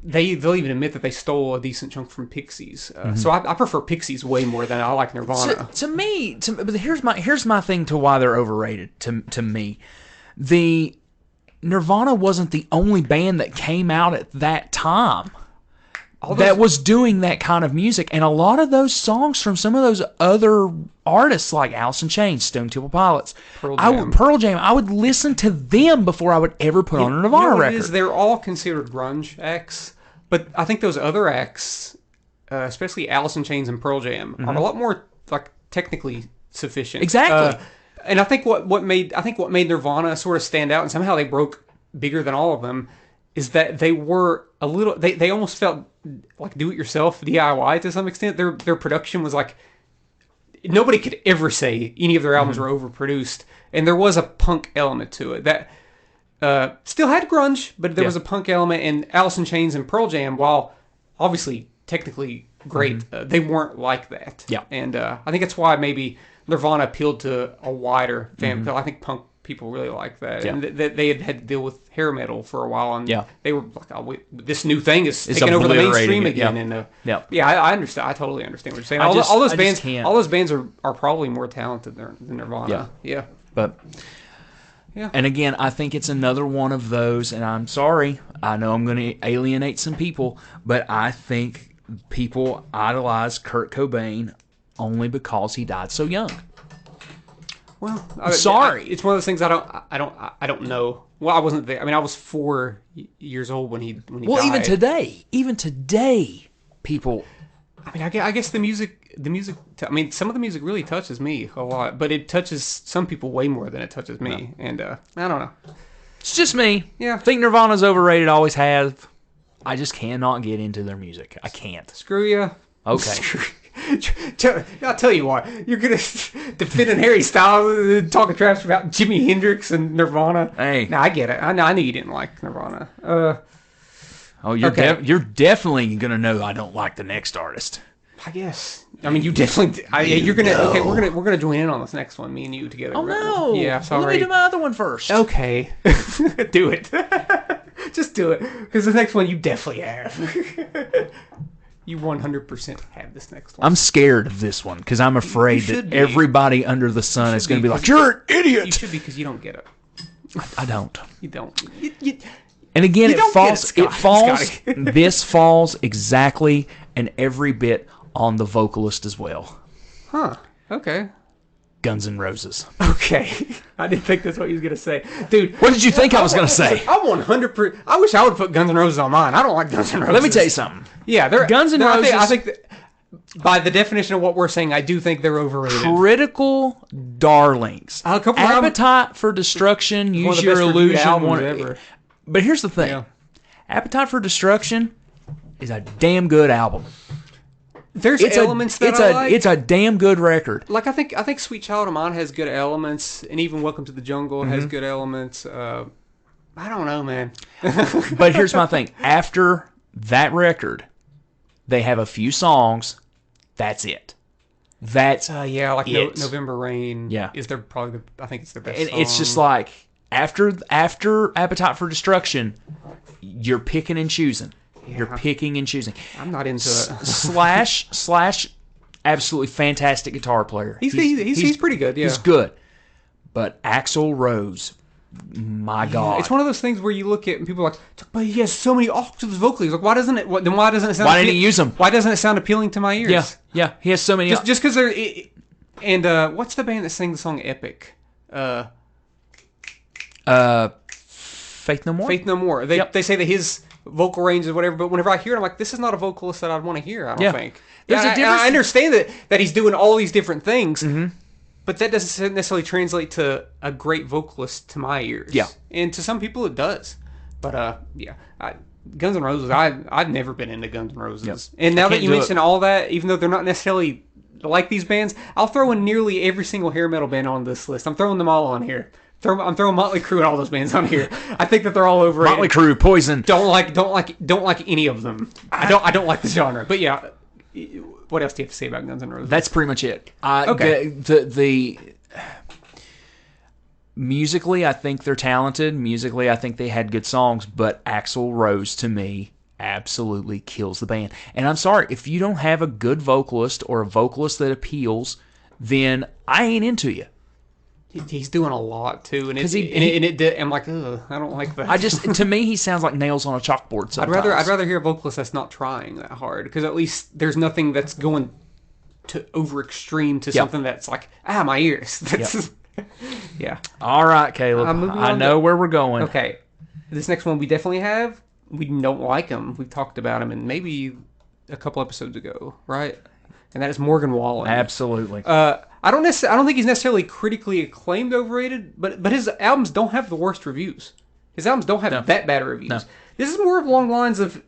They'll even admit that they stole a decent chunk from Pixies. So I prefer Pixies way more than I like Nirvana. But here's my thing to why they're overrated to me. The Nirvana wasn't the only band that came out at that time that was doing that kind of music, and a lot of those songs from some of those other artists like Alice in Chains, Stone Temple Pilots, Pearl Jam, I would listen to them before I would ever put on a Nirvana record. They're all considered grunge acts, but I think those other acts, especially Alice in Chains and Pearl Jam, are a lot more like technically sufficient. Exactly. And I think what made Nirvana sort of stand out, and somehow they broke bigger than all of them, is that they were a little. They almost felt like do-it-yourself DIY to some extent. Their production was like nobody could ever say any of their albums were overproduced, and there was a punk element to it that still had grunge, but there was a punk element. And Alice in Chains and Pearl Jam, while obviously technically great, they weren't like that. Yeah, and I think that's why maybe Nirvana appealed to a wider fan. I think punk people really like that, and they had to deal with hair metal for a while, and they were like, oh, this new thing is taking over the mainstream again. And I understand. I totally understand what you're saying. All those bands are probably more talented than Nirvana. And again, I think it's another one of those, and I'm sorry, I know I'm going to alienate some people, but I think people idolize Kurt Cobain only because he died so young. Well, sorry. it's one of those things I don't know. Well, I wasn't there. I mean, I was 4 years old when he died. Even today, people. I mean, I guess the music. I mean, some of the music really touches me a lot, but it touches some people way more than it touches me. No. And I don't know. It's just me. Yeah. I think Nirvana's overrated. Always have. I just cannot get into their music. I can't. Screw you. Okay. I'll tell you what. You're gonna defend Harry Styles, talking trash about Jimi Hendrix and Nirvana. Hey. No, I get it. I knew you didn't like Nirvana. You're okay. You're definitely gonna know I don't like the next artist. I guess. I mean, you definitely. You're gonna. Know. Okay, we're gonna join in on this next one. Me and you together. Oh no! Yeah, sorry. Let me do my other one first. Okay, do it. Just do it, because the next one you definitely have. You 100% have this next one. I'm scared of this one because I'm afraid that everybody under the sun is going to be like, "You're an idiot." You should be, because you don't get it. I don't. You don't. And again, it falls. Scotty. This falls exactly and every bit on the vocalist as well. Huh. Okay. Guns N' Roses. Okay. I didn't think that's what you was going to say. Dude. What did you think I was going to say? I 100%. I wish I would put Guns N' Roses on mine. I don't like Guns N' Roses. Let me tell you something. Yeah, Guns N' Roses. I think that by the definition of what we're saying, I do think they're overrated. Critical darlings. Appetite for Destruction, Use Your Illusion. But here's the thing. Yeah. Appetite for Destruction is a damn good album. There's elements that I like. It's a damn good record. Like I think Sweet Child of Mine has good elements, and even Welcome to the Jungle has good elements. I don't know, man. But here's my thing. After that record, they have a few songs. That's it. That's like it. November Rain. Yeah, is probably I think it's their best. And song. it's just like after Appetite for Destruction, you're picking and choosing. Yeah. You're picking and choosing. I'm not into it. Slash, absolutely fantastic guitar player. He's pretty good. Yeah, he's good. But Axl Rose, my God, it's one of those things where you look at and people are like, but he has so many octaves vocally. Like, why doesn't it? Then why doesn't it sound? Why didn't he use them? Why doesn't it sound appealing to my ears? Yeah. He has so many. Just because they're. And what's the band that sang the song Epic? Faith No More. Faith No More. They say that his vocal range is whatever, but whenever I hear it, I'm like, this is not a vocalist that I'd want to hear. I don't think. There's a difference. I understand that he's doing all these different things, but that doesn't necessarily translate to a great vocalist to my ears. Yeah, and to some people it does. But Guns N' Roses, I've never been into Guns N' Roses. Yep. And now that you mention all that, even though they're not necessarily like these bands, I'll throw in nearly every single hair metal band on this list. I'm throwing them all on here. I'm throwing Motley Crue and all those bands on here. I think that they're all overrated. Motley Crue, Poison. Don't like any of them. I don't like the genre. But yeah, what else do you have to say about Guns N' Roses? That's pretty much it. Okay. The musically, I think they're talented. Musically, I think they had good songs. But Axl Rose, to me, absolutely kills the band. And I'm sorry, if you don't have a good vocalist or a vocalist that appeals, then I ain't into you. He's doing a lot too, and I'm like, ugh, I don't like that. To me, he sounds like nails on a chalkboard. Sometimes I'd rather hear a vocalist that's not trying that hard, because at least there's nothing that's going to over extreme to something that's like my ears. That's yeah. All right, Caleb. I know where we're going. Okay, this next one we definitely have. We don't like him. We've talked about him, and maybe a couple episodes ago, right? And that is Morgan Wallen. Absolutely. I don't think he's necessarily critically acclaimed overrated, but his albums don't have the worst reviews. His albums don't have that bad reviews. No. This is more along the lines of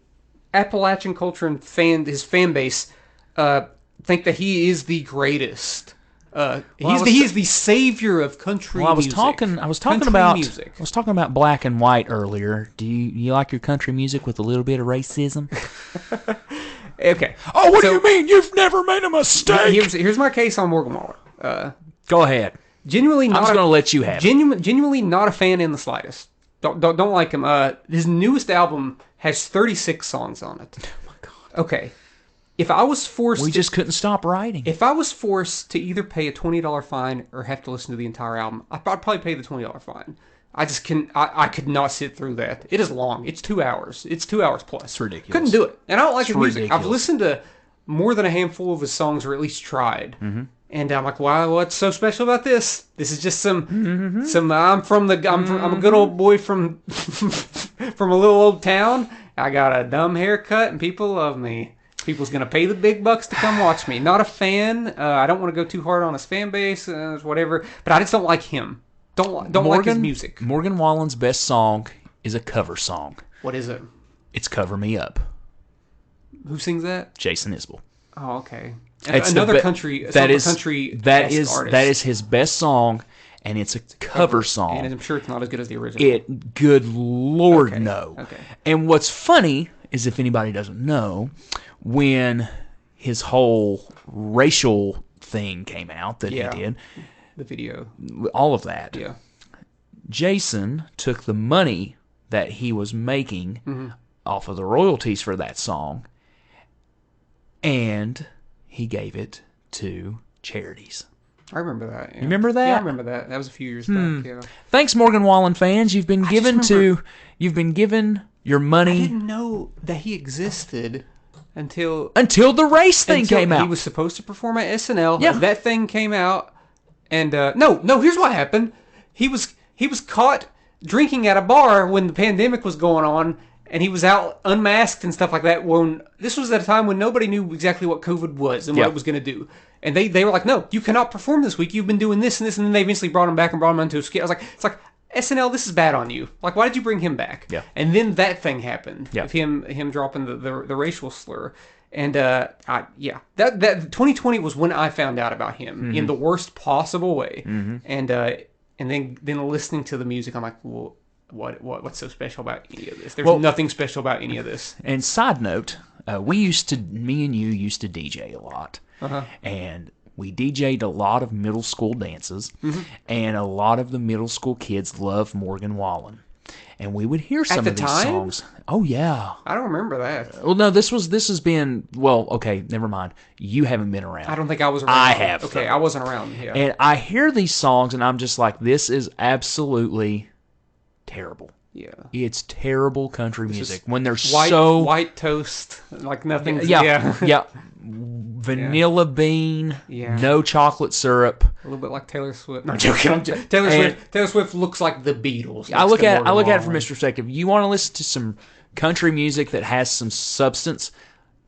Appalachian culture and his fan base think that he is the greatest. He is the savior of country music. I was talking about Black and White earlier. Do you like your country music with a little bit of racism? Okay. Oh, what do you mean? You've never made a mistake. Here's my case on Morgan Wallen. Go ahead. Genuinely, I'm just going to let you have it. Genuinely not a fan in the slightest. Don't like him. His newest album has 36 songs on it. Oh my God. Okay. If I was forced, we just couldn't stop writing. If I was forced to either pay a $20 fine or have to listen to the entire album, I'd probably pay the $20 fine. I just I could not sit through that. It is long. It's 2 hours. It's 2 hours plus. It's ridiculous. Couldn't do it. And I don't like his music. Ridiculous. I've listened to more than a handful of his songs, or at least tried. Mm-hmm. And I'm like, wow, what's so special about this? This is just some. I'm a good old boy from from a little old town. I got a dumb haircut, and people love me. People's gonna pay the big bucks to come watch me. Not a fan. I don't want to go too hard on his fan base, whatever. But I just don't like him. Don't like his music. Morgan Wallen's best song is a cover song. What is it? It's "Cover Me Up." Who sings that? Jason Isbell. Oh, okay. It's Another country. That is his best song, and it's a cover song. And I'm sure it's not as good as the original. Good Lord, okay. no. Okay. And what's funny is, if anybody doesn't know, when his whole racial thing came out that he did, the video, all of that, Jason took the money that he was making off of the royalties for that song, and he gave it to charities. I remember that. Yeah. You remember that? Yeah, I remember that. That was a few years back. Yeah. Thanks, Morgan Wallen fans. You've been given your money. I didn't know that he existed until the race thing came out. He was supposed to perform at SNL. Yeah. That thing came out, and no. Here's what happened. He was caught drinking at a bar when the pandemic was going on. And he was out unmasked and stuff like that. When this was at a time when nobody knew exactly what COVID was and what it was going to do. And they were like, no, you cannot perform this week. You've been doing this and this. And then they eventually brought him back and brought him onto a skit. I was like, it's like, SNL, this is bad on you. Like, why did you bring him back? Yeah. And then that thing happened. Yeah. Of him dropping the racial slur. And that 2020 was when I found out about him in the worst possible way. Mm-hmm. And then listening to the music, I'm like, well, what's so special about any of this? There's nothing special about any of this. And side note, me and you used to DJ a lot, and we DJ'd a lot of middle school dances, and a lot of the middle school kids love Morgan Wallen, and we would hear some of these songs. Oh yeah, I don't remember that. Well, no, this has been okay. Never mind. You haven't been around. I don't think I was around. I have. Okay, I wasn't around. Yeah, and I hear these songs, and I'm just like, this is absolutely terrible. Yeah, it's terrible country music when they're white toast, like nothing. Yeah. Vanilla bean, no chocolate syrup. A little bit like Taylor Swift. No, I'm joking. Taylor Swift looks like the Beatles. I look at it from this perspective. You want to listen to some country music that has some substance?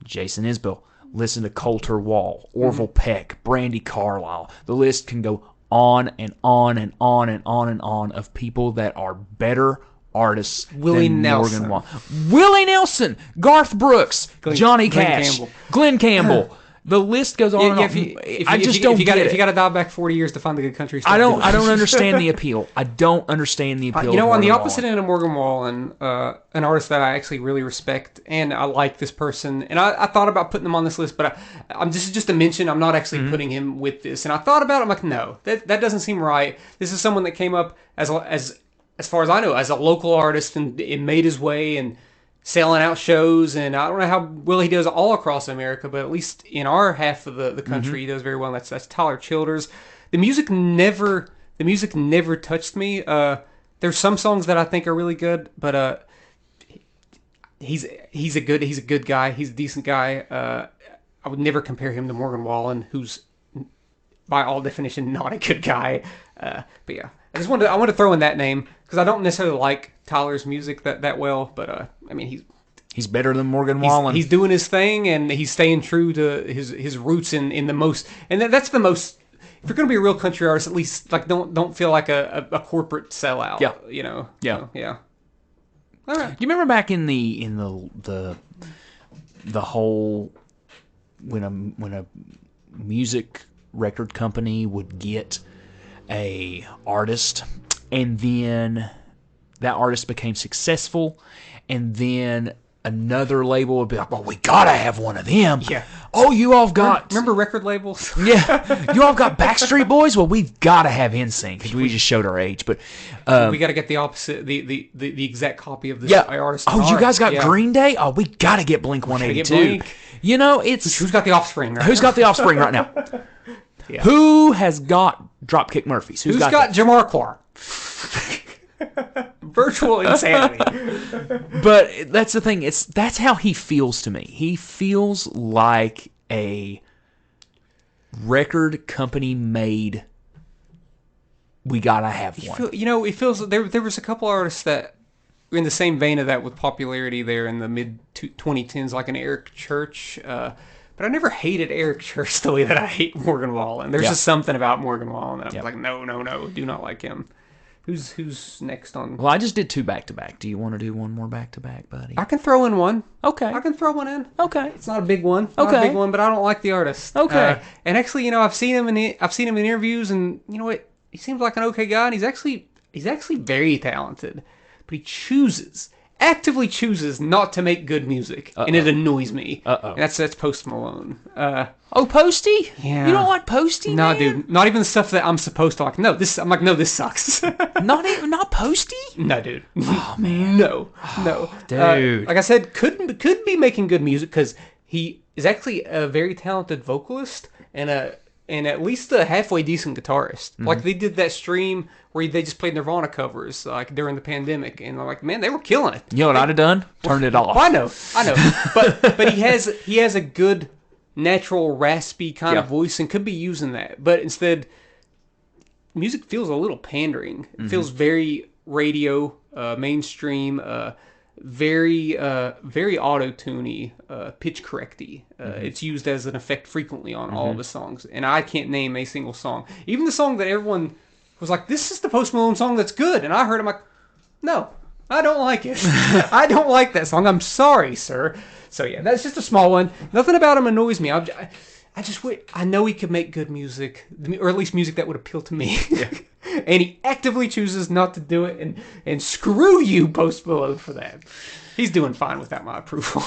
Jason Isbell. Listen to Coulter Wall, Orville Peck, Brandy Carlisle. The list can go on and on and on and on and on of people that are better artists than Morgan Wallen. Willie Nelson, Garth Brooks, Johnny Cash, Glenn Campbell. The list goes on and on. If you got to dial back 40 years to find the good country stuff. I don't understand the appeal. I don't understand the appeal. On the opposite end of Morgan Wallen, an artist that I actually really respect, and I like this person, and I thought about putting them on this list, but this is just a mention. I'm not actually putting him with this. And I thought about it. I'm like, no, that doesn't seem right. This is someone that came up as far as I know, as a local artist, and it made his way and selling out shows, and I don't know how well he does all across America, but at least in our half of the country, he does very well. And that's Tyler Childers. The music never touched me. There's some songs that I think are really good, but he's a good guy. He's a decent guy. I would never compare him to Morgan Wallen, who's by all definition not a good guy. But yeah, I want to throw in that name because I don't necessarily like Tyler's music that well, but I mean he's better than Morgan Wallen. He's doing his thing and he's staying true to his roots in the most, and that's the most. If you're gonna be a real country artist, at least like don't feel like a corporate sellout. Yeah, you know. Yeah, so, yeah. All right. You remember back in the whole when a music record company would get a artist, and then that artist became successful, and then another label would be like, well, we gotta have one of them. Yeah. Oh, you all got... Remember record labels? Yeah. You all got Backstreet Boys? Well, we've gotta have NSYNC, because we just showed our age, but... we gotta get the opposite, the exact copy of this artist. Oh, you guys got Green Day? Oh, we gotta get Blink-182. You know, it's... Who's got the Offspring right now? Who's got the Offspring right now? Yeah. Who has got Dropkick Murphys? Who's got Jamiroquai? Virtual insanity. But that's the thing. That's how he feels to me. He feels like a record company made, we gotta have one. It feels there was a couple artists that were in the same vein of that with popularity there in the mid 2010s, like an Eric Church. But I never hated Eric Church the way that I hate Morgan Wallen. There's just something about Morgan Wallen that I'm like, no, do not like him. Who's next on? Well, I just did 2 back-to-back. Do you want to do one more back-to-back, buddy? I can throw in one. Okay. I can throw one in. Okay. It's not a big one. Not a big one, but I don't like the artist. Okay. And actually, I've seen him in interviews, and you know what? He seems like an okay guy, and he's actually very talented. But he actively chooses not to make good music, and it annoys me. And that's Post Malone. Posty? Yeah. You don't like Posty? No, man? dude. Not even the stuff that I'm supposed to like. No, this sucks. Not Posty? No, dude. Oh man. No. Dude. Like I said, could be making good music because he is actually a very talented vocalist and at least a halfway decent guitarist. Like they did that stream where they just played Nirvana covers like during the pandemic, and I'm like, man, they were killing it. You know what I'd have done? Turned it off. I know. But he has a good natural raspy kind of voice and could be using that. But instead, music feels a little pandering. It feels very radio, mainstream, very auto-tuney, pitch correcty. It's used as an effect frequently on all of his songs, and I can't name a single song. Even the song that everyone was like, "This is the Post Malone song that's good," and I heard him like, "No, I don't like it. I don't like that song. I'm sorry, sir." So yeah, that's just a small one. Nothing about him annoys me. I know he could make good music, or at least music that would appeal to me. Yeah. And he actively chooses not to do it, and screw you, Post Malone, for that. He's doing fine without my approval.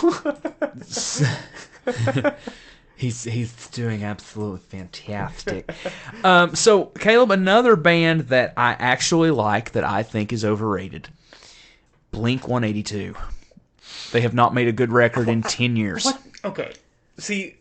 He's doing absolutely fantastic. So, Caleb, another band that I actually like that I think is overrated, Blink-182. They have not made a good record in 10 years. What? Okay. See,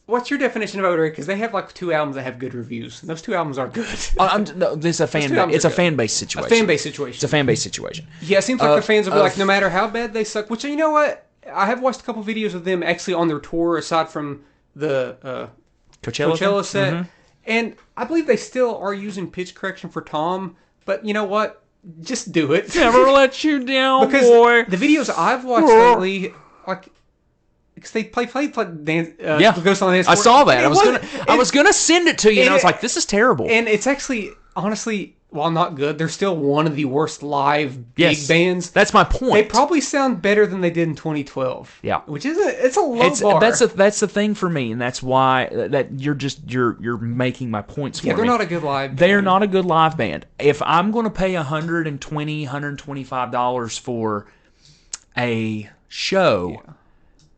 what's your definition of overrated? Because they have like 2 albums that have good reviews. And those 2 albums are good. It's a fan base situation. A fan base situation. It's a fan base situation. Yeah, it seems like the fans will be like, no matter how bad they suck. Which, you know what? I have watched a couple videos of them actually on their tour, aside from the Coachella set. Mm-hmm. And I believe they still are using pitch correction for Tom. But you know what? Just do it. Never let you down, because boy. The videos I've watched lately, like, because they play dance. Ghost on the Dance. I saw that. I was gonna send it to you, and I was like, "This is terrible." And it's actually, honestly, while not good, they're still one of the worst live big bands. That's my point. They probably sound better than they did in 2012. Yeah, which is it's a low bar. That's the thing for me, and that's why that you're making my points for me. Yeah, they're not a good live band. They are not a good live band. If I'm going to pay $125 for a show,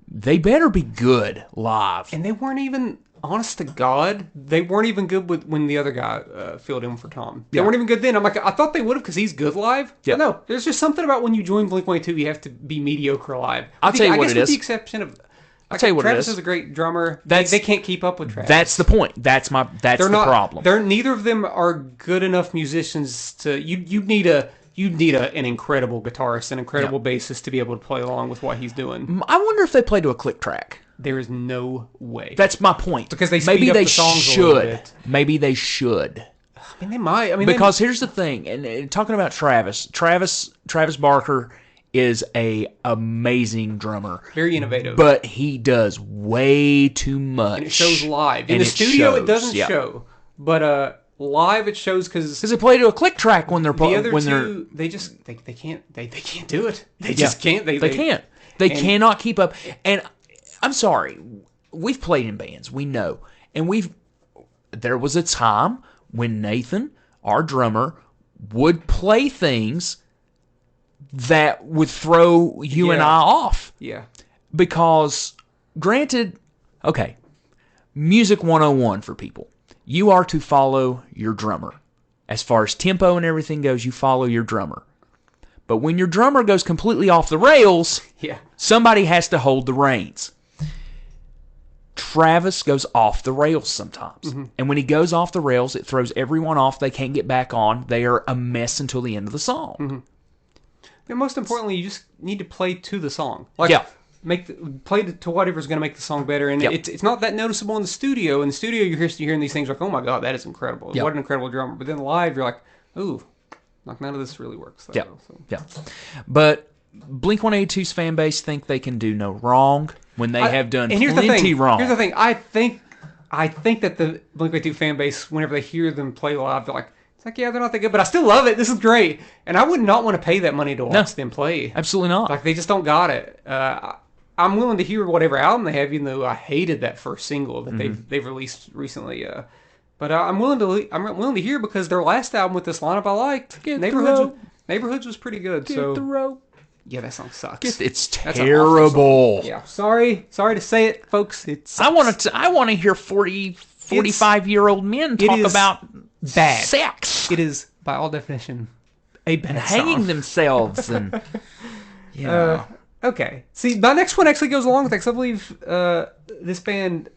they better be good live. And they weren't even, honest to God, they weren't even good when the other guy filled in for Tom. They weren't even good then. I'm like, I thought they would have because he's good live. Yeah. But no, there's just something about when you join Blink-182, you have to be mediocre live. I'll tell you what it is. With the exception of, Travis is a great drummer. They can't keep up with Travis. That's the point. That's the problem. Neither of them are good enough musicians to. You'd need an incredible guitarist, an incredible bassist to be able to play along with what he's doing. I wonder if they play to a click track. There is no way. That's my point. Because they speed up the songs a little bit. Maybe they should. I mean, they might. Because here's the thing, and talking about Travis Barker is a amazing drummer. Very innovative. But he does way too much. And it shows live. In the studio, it doesn't show. But live, it shows because they play to a click track when they're playing. The other two, they can't do it. They just can't. They can't. They cannot keep up. And I'm sorry, we've played in bands. We know, and there was a time when Nathan, our drummer, would play things that would throw you and I off. Yeah. Because, granted, okay, music 101 for people. You are to follow your drummer. As far as tempo and everything goes, you follow your drummer. But when your drummer goes completely off the rails, somebody has to hold the reins. Travis goes off the rails sometimes. Mm-hmm. And when he goes off the rails, it throws everyone off. They can't get back on. They are a mess until the end of the song. Mm-hmm. And most importantly, you just need to play to the song. play to whatever's going to make the song better. And it's not that noticeable in the studio. In the studio, you're hearing these things like, oh my God, that is incredible. What an incredible drummer. But then live, you're like, ooh, like none of this really works. Yeah. But Blink-182's fan base think they can do no wrong when they have done plenty wrong. Here's the thing. I think that the Blink-182 fan base, whenever they hear them play live, they're like, it's like, yeah, they're not that good, but I still love it. This is great. And I would not want to pay that money to watch them play. Absolutely not. Like, they just don't got it. I'm willing to hear whatever album they have, even though I hated that first single that they've released recently. But I'm willing to hear because their last album with this lineup I liked. Neighborhoods was pretty good. Get the rope. Yeah, that song sucks. It's terrible. Yeah, sorry to say it, folks. I want to hear 45-year-old men talk about bad sex. It is, by all definition, a bad and hanging themselves and okay. See, my next one actually goes along with that because I believe this band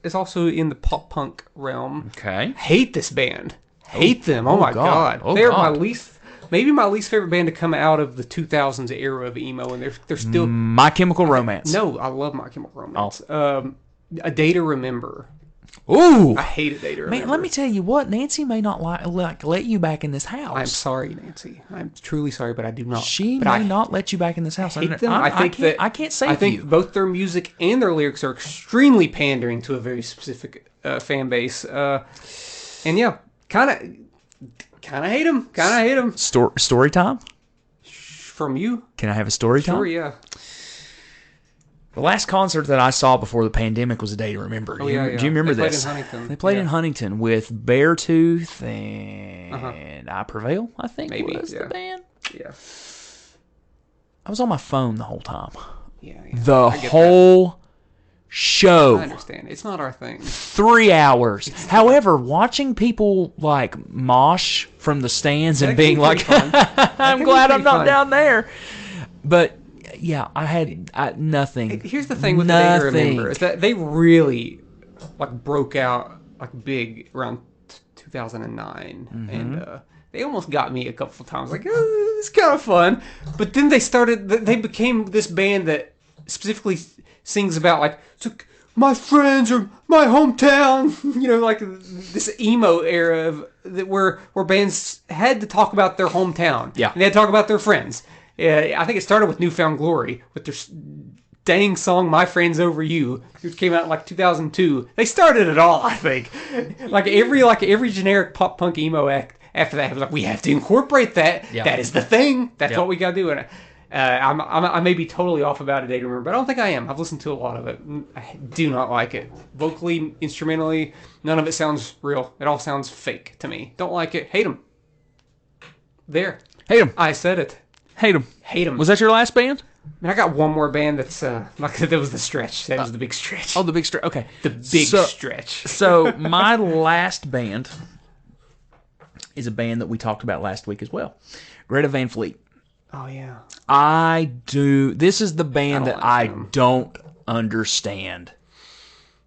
is also in the pop punk realm. Okay. Hate this band. Hate them. Oh my God. They're my least favorite band to come out of the 2000s era of emo, and they're still My Chemical Romance. No, I love My Chemical Romance. A Day to Remember. Ooh, I hate A Day to Remember. Man, let me tell you what, Nancy may not let you back in this house. I'm sorry, Nancy. I'm truly sorry, but I do not. She may not let you back in this house. I hate them. I can't save you. I think both their music and their lyrics are extremely pandering to a very specific fan base. And yeah, kind of hate them. Story time? From you? Can I have a story time? Sure, yeah. The last concert that I saw before the pandemic was A Day to Remember. Do you remember this? They played in Huntington with Beartooth and I Prevail, I think was the band. Yeah. I was on my phone the whole time. Yeah. The whole show. I understand. It's not our thing. 3 hours. However, watching people like mosh from the stands and being like, I'm glad I'm not down there. But yeah, I had nothing. Here's the thing with The Day to Remember is that they really broke out big around 2009, and they almost got me a couple of times. Like, oh, it's kind of fun, but then they became this band that specifically sings about my friends or my hometown. This emo era where bands had to talk about their hometown. Yeah, and they had to talk about their friends. I think it started with Newfound Glory with their dang song "My Friends Over You," which came out in 2002. They started it all, I think. Every generic pop punk emo act after that was like, we have to incorporate that. Yeah. That is the thing. That's what we got to do. And I may be totally off about A Day to Remember, but I don't think I am. I've listened to a lot of it. I do not like it. Vocally, instrumentally, none of it sounds real. It all sounds fake to me. Don't like it. Hate them. There. Hate them. I said it. Hate them. Hate them. Was that your last band? I got one more band that's that was the stretch. That was the big stretch. Oh, the big stretch. Okay, the big stretch. So my last band is a band that we talked about last week as well, Greta Van Fleet. Oh yeah. This is the band that I don't understand.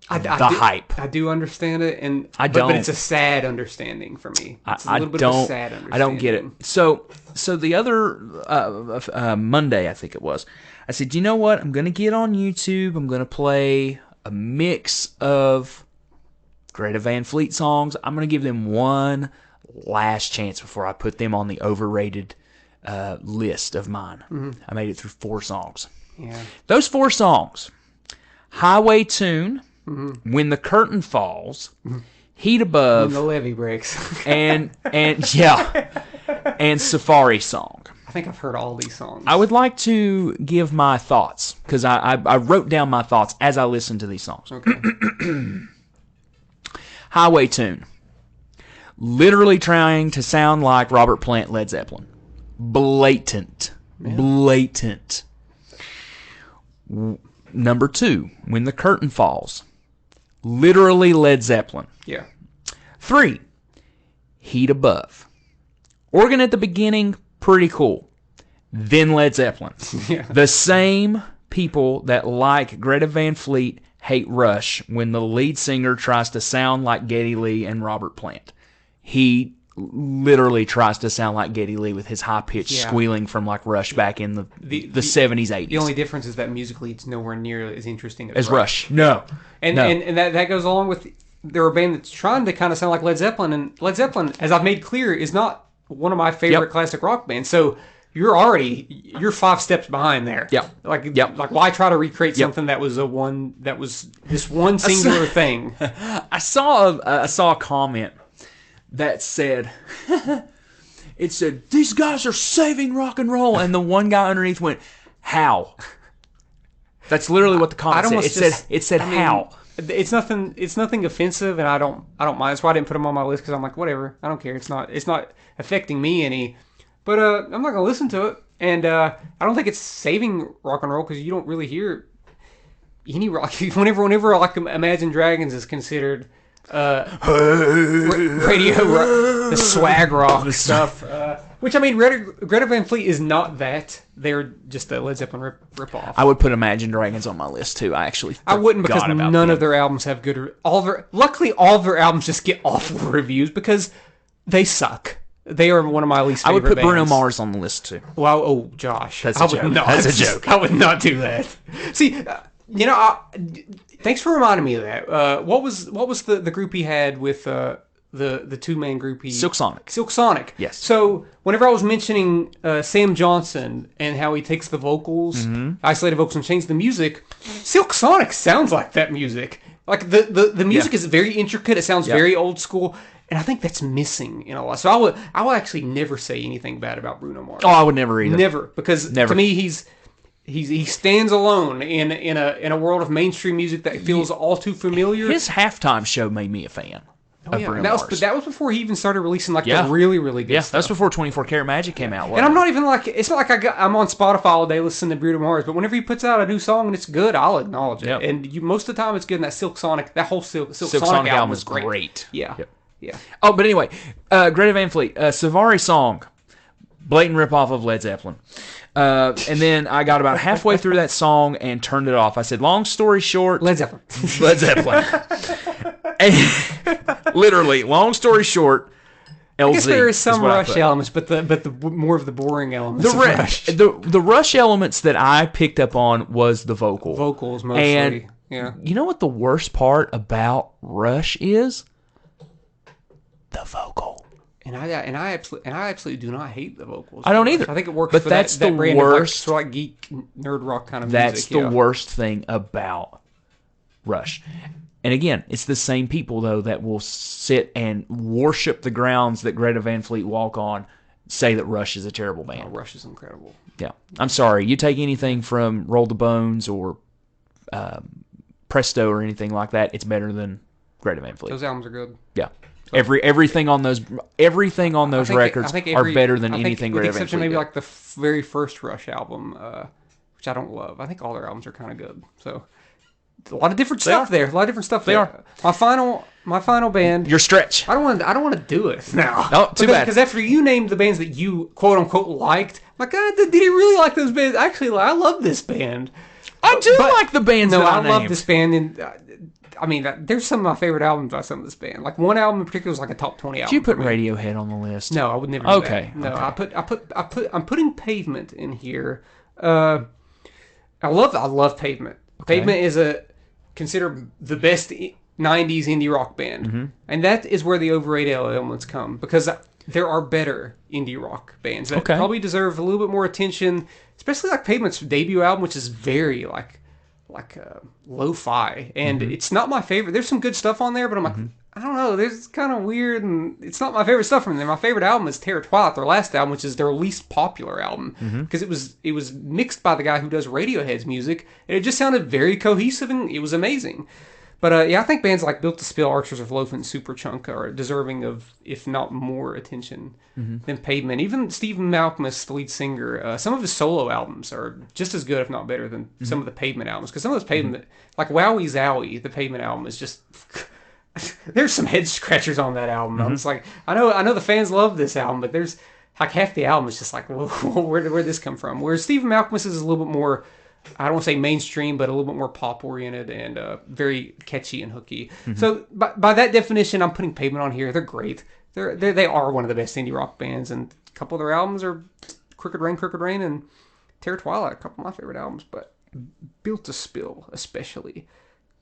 The hype. I do understand it, but it's a sad understanding for me. It's a little bit of a sad understanding. I don't get it. So the other Monday, I think it was, I said, you know what? I'm going to get on YouTube. I'm going to play a mix of Greta Van Fleet songs. I'm going to give them one last chance before I put them on the overrated list of mine. Mm-hmm. I made it through 4 songs. Yeah. Those 4 songs: Highway Tune, When the Curtain Falls, Heat Above, When the Levee Breaks, and Safari Song. I think I've heard all these songs. I would like to give my thoughts because I wrote down my thoughts as I listened to these songs. Okay. Highway Tune, literally trying to sound like Robert Plant, Led Zeppelin. Blatant. Number 2, When the Curtain Falls, literally Led Zeppelin. Yeah. 3, Heat Above. Organ at the beginning, pretty cool. Then Led Zeppelin. Yeah. The same people that like Greta Van Fleet hate Rush when the lead singer tries to sound like Geddy Lee and Robert Plant. He literally tries to sound like Geddy Lee with his high-pitched squealing from like Rush back in the 70s, 80s. The only difference is that musically it's nowhere near as interesting as Rush. No. And that goes along with, they're a band that's trying to kind of sound like Led Zeppelin, and Led Zeppelin, as I've made clear, is not one of my favorite classic rock bands. So you're 5 steps behind there. Like why try to recreate something that was this one singular thing? I saw a comment that said, it said, these guys are saving rock and roll, and the one guy underneath went, how? That's literally what the comment said. It said how? It's nothing offensive, and I don't mind. That's why I didn't put them on my list, because I'm like, whatever, I don't care. It's not affecting me any. But I'm not gonna listen to it, and I don't think it's saving rock and roll, because you don't really hear any rock. Whenever like Imagine Dragons is considered radio rock, the swag rock stuff. Which, I mean, Greta Van Fleet is not that. They're just a Led Zeppelin ripoff. I would put Imagine Dragons on my list too. I wouldn't, because none of their albums have good. Luckily, all of their albums just get awful reviews because they suck. They are one of my least favorite bands. I would put Bruno Mars on the list too. Wow, oh Josh, that's a joke. That's a joke. I would not do that. See, thanks for reminding me of that. What was the group he had with the 2-man group? Silk Sonic. Silk Sonic. Yes. So whenever I was mentioning Sam Johnson and how he takes the vocals, isolated vocals, and changes the music, Silk Sonic sounds like that music. Like the music is very intricate. It sounds very old school. And I think that's missing in a lot. So I will actually never say anything bad about Bruno Mars. Oh, I would never either. Never, because to me he stands alone in a world of mainstream music that feels all too familiar. His halftime show made me a fan of Bruno Mars. But that was before he even started releasing the really, really good stuff. Yeah, that's before 24 Karat Magic came out. And I'm not even like, it's not like I'm on Spotify all day listening to Bruno Mars, but whenever he puts out a new song and it's good, I'll acknowledge it. Yep. And most of the time it's good. And that whole Silk Sonic album is great. Yeah. Yep. Yeah. Oh, but anyway, Greta Van Fleet, Savari song, blatant ripoff of Led Zeppelin. And then I got about halfway through that song and turned it off. I said, long story short... Led Zeppelin. Led Zeppelin. Literally, long story short, LZ. I guess there is some Rush elements, but the more of the boring elements of Rush. The Rush elements that I picked up on was the vocals mostly. And you know what the worst part about Rush is? The vocal. And I absolutely do not hate the vocals. I don't either. I think it works. But for that's that the brand worst. Of like geek nerd rock kind of music. That's the worst thing about Rush. And again, it's the same people though that will sit and worship the grounds that Greta Van Fleet walk on, say that Rush is a terrible band. Oh, Rush is incredible. Yeah, I'm sorry. You take anything from Roll the Bones or Presto or anything like that, it's better than Greta Van Fleet. Those albums are good. Yeah. Everything on those records are better than anything Greta Van Fleet. With exception maybe like the very first Rush album, which I don't love. I think all their albums are kind of good. So a lot of different stuff there. A lot of different stuff there. They are. My final band. Your stretch. I don't want to do it now. No, too bad. Because after you named the bands that you quote unquote liked, I'm like, did he really like those bands? Actually, I love this band. I do like the bands. No, that I love this band and. I mean, there's some of my favorite albums by some of this band. Like one album in particular was like a top 20 album. Did you put Radiohead on the list? No, I would never. Do that. No, okay. I'm putting Pavement in here. I love Pavement. Okay. Pavement is considered the best 90s indie rock band, and that is where the overrated elements come, because there are better indie rock bands that probably deserve a little bit more attention, especially like Pavement's debut album, which is very like lo-fi, and it's not my favorite. There's some good stuff on there, but I'm like, I don't know, there's kind of weird, and it's not my favorite stuff from them. My favorite album is Terror Twilight, their last album, which is their least popular album, because it was mixed by the guy who does Radiohead's music, and it just sounded very cohesive, and it was amazing. But I think bands like Built to Spill, Archers of Loaf, and Superchunk are deserving of, if not more, attention than Pavement. Even Stephen Malkmus, the lead singer, some of his solo albums are just as good, if not better, than some of the Pavement albums. Because some of those Pavement, like Wowie Zowie, the Pavement album is just... there's some head scratchers on that album. I'm just like, I know the fans love this album, but there's like half the album is just like, whoa, where'd this come from? Whereas Stephen Malkmus is a little bit more... I don't want to say mainstream, but a little bit more pop-oriented and very catchy and hooky. So by that definition, I'm putting Pavement on here. They're great. They are one of the best indie rock bands, and a couple of their albums are Crooked Rain, and Terror Twilight, a couple of my favorite albums. But Built to Spill, especially,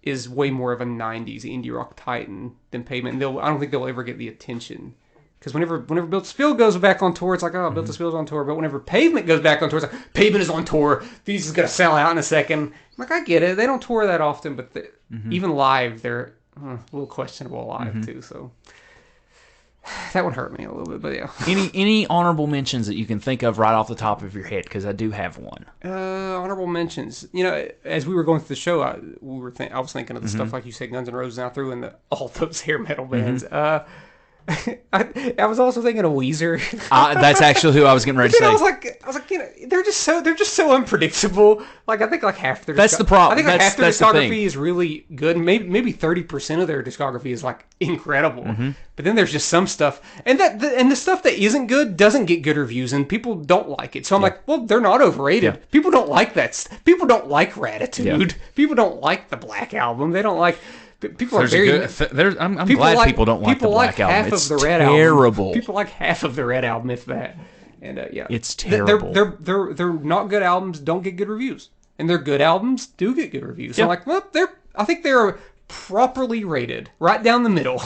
is way more of a 90s indie rock titan than Pavement. And I don't think they'll ever get the attention. Because whenever Built to Spill goes back on tour, it's like, oh, Built to Spill's on tour. But whenever Pavement goes back on tour, it's like, Pavement is on tour. These is going to sell out in a second. I'm like, I get it. They don't tour that often, but even live, they're a little questionable live, too. So that would hurt me a little bit, but yeah. Any honorable mentions that you can think of right off the top of your head? Because I do have one. Honorable mentions. You know, as we were going through the show, I was thinking of the stuff like you said, Guns N' Roses, and I threw in all those hair metal bands. I was also thinking of Weezer. That's actually who I was getting ready to say. I was like, you know, they're just so unpredictable. Like, I think like half their that's the problem. I think like half their discography the is really good. Maybe 30% of their discography is like incredible. But then there's just some stuff, and the stuff that isn't good doesn't get good reviews, and people don't like it. So I'm like, well, they're not overrated. People don't like that. People don't like Ratitude. People don't like the Black Album. They don't like. People are very. I'm glad people don't like the Black Album. It's terrible. People like half of the Red Album, if that. And yeah, it's terrible. They're not good albums. Don't get good reviews, and their good albums do get good reviews. So I'm like, well, I think they're properly rated, right down the middle.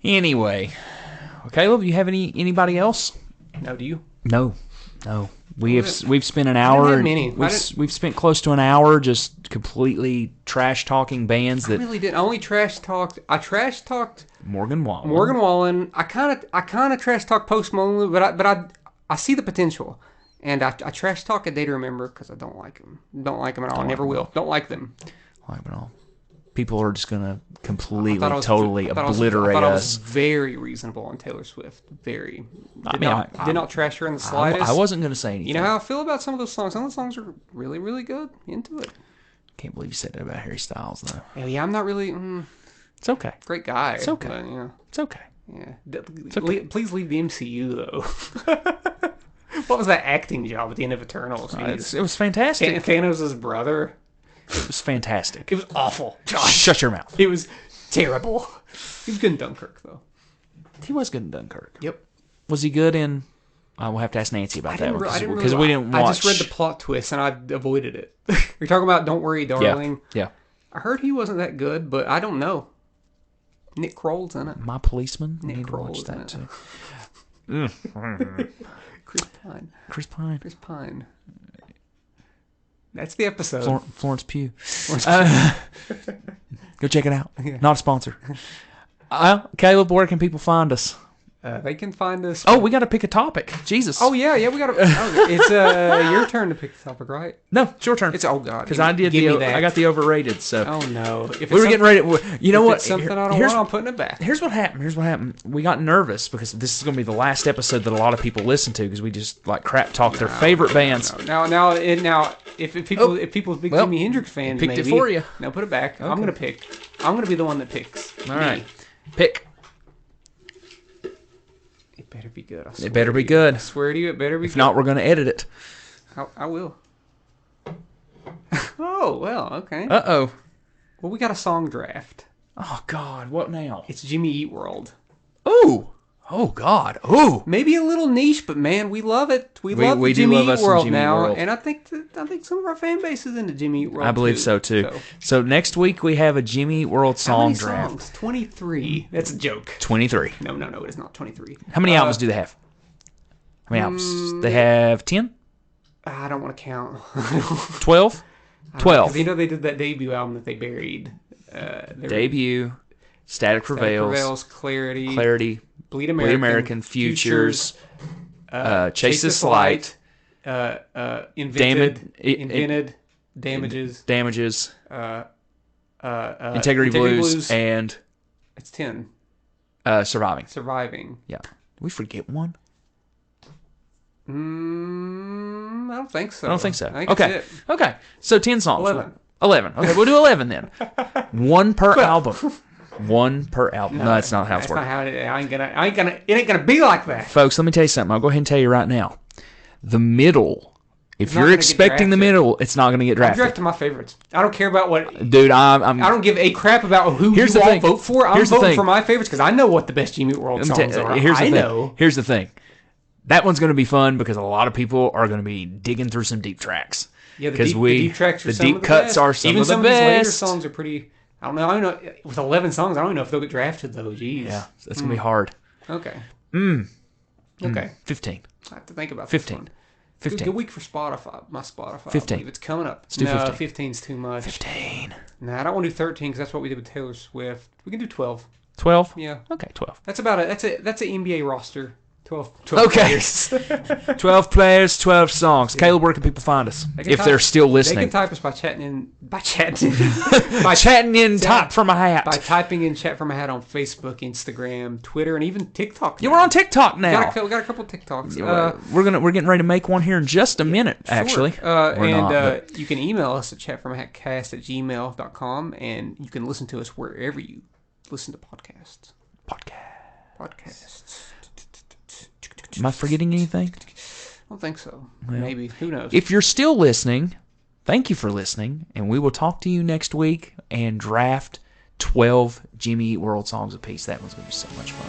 Anyway, Caleb, you have anybody else? No, do you? No. We've spent an hour. We've spent close to an hour just completely trash talking bands that. I really didn't. I only trash talked. I trash talked Morgan Wallen. I kind of trash talk Post Malone, but I see the potential, and I trash talk A Day to Remember because I don't like them. Don't like them at all. I never will. Don't like them. Like them at all. People are just gonna totally obliterate us. I was very reasonable on Taylor Swift. Very. Did not trash her in the slightest. I wasn't gonna say anything. You know how I feel about some of those songs. Some of the songs are really, really good. Into it. Can't believe you said that about Harry Styles, though. Yeah, I'm not really. It's okay. Great guy. It's okay. But, yeah. It's okay. Yeah. It's okay. Please leave the MCU though. What was that acting job at the end of Eternals? It was fantastic. Thanos' brother. It was fantastic. It was awful. Josh. Shut your mouth. It was terrible. He was good in Dunkirk, though. He was good in Dunkirk. Yep. Was he good in... we'll have to ask Nancy about that. Because we didn't watch... I just read the plot twist, and I avoided it. You're talking about Don't Worry, Darling? Yeah. I heard he wasn't that good, but I don't know. Nick Kroll's in it. My Policeman? Nick Kroll's in it. Chris Pine. That's the episode. Florence Pugh. Go check it out. Yeah. Not a sponsor. Caleb, where can people find us? They can find us. Oh, we got to pick a topic. Jesus. Oh yeah, we got to. It's your turn to pick the topic, right? No, it's your turn. It's god. Because I got the overrated. So. Oh no. We were getting ready. You know what? It's something I don't want. I'm putting it back. Here's what happened. We got nervous because this is going to be the last episode that a lot of people listen to because we just like crap talk their favorite bands. Now, if people's big Jimi Hendrix fans, picked it for you. Now put it back. Okay. I'm gonna pick. I'm gonna be the one that picks. All right. Pick. It better be good. It better be good. I swear to you, it better be good. If not, we're going to edit it. I will. Oh, well, okay. Uh-oh. Well, we got a song draft. Oh, God. What now? It's Jimmy Eat World. Ooh. Oh, God. Ooh. Maybe a little niche, but man, we love it. We love Jimmy Eat World now. And I think some of our fan base is into Jimmy Eat World. I believe so, too. So next week we have a Jimmy Eat World song draft. How many songs? 23. That's a joke. 23. No, it is not 23. How many albums do they have? How many albums? They have 10? I don't want to count. 12? 12. You know they did that debut album that they buried. Debut, Static Prevails, Clarity, Bleed American, Futures, Chase This Light, Invented, Damages, Integrity Blues, and it's 10. Surviving. Yeah. Did we forget one? I don't think so. I think okay. Okay. So 10 songs. 11. Okay, we'll do 11 then. One per album. One per album. No, that's not how it's working. It ain't gonna be like that. Folks, let me tell you something. I'll go ahead and tell you right now. The middle If It's not you're gonna get expecting the drafted. middle, it's not going to get I'm drafted. drafting my favorites. I don't care about what. Dude, I'm I don't give a crap about who Here's you the all thing. vote for. I'm Here's the voting thing. for my favorites because I know what the best Jimmy Eat World songs are. Here's the I thing. know. Here's the thing. That one's going to be fun because a lot of people are going to be digging through some deep tracks. Yeah, the because deep tracks are the some deep of the cuts best. are some Even of the some of his later best. songs are pretty. I don't know. With 11 songs, I don't know if they'll get drafted though. Jeez. Yeah, that's going to be hard. Okay. 15. I have to think about 15. this one. 15. Good week for Spotify. My Spotify. 15. I believe it's coming up. Let's do 15. 15's too much. 15. Nah, I don't want to do 13 because that's what we did with Taylor Swift. We can do 12. 12? Yeah. Okay, 12. That's about it. That's an NBA roster. 12 Okay. players. 12 players, 12 songs. Caleb, where can people find us? If they're still They listening. can type us by chatting By chatting in top from a hat. by typing in Chat From a Hat on Facebook, Instagram, Twitter, and even TikTok. Yeah, we're on TikTok now. We got a couple TikToks. We're getting ready to make one here in just a minute, actually. We're not, but- you can email us at chatfromahatcast@gmail.com, and you can listen to us wherever you listen to podcasts. Podcasts. Am I forgetting anything? I don't think so. Maybe. Who knows? If you're still listening, thank you for listening, and we will talk to you next week and draft 12 Jimmy Eat World songs apiece. That one's going to be so much fun.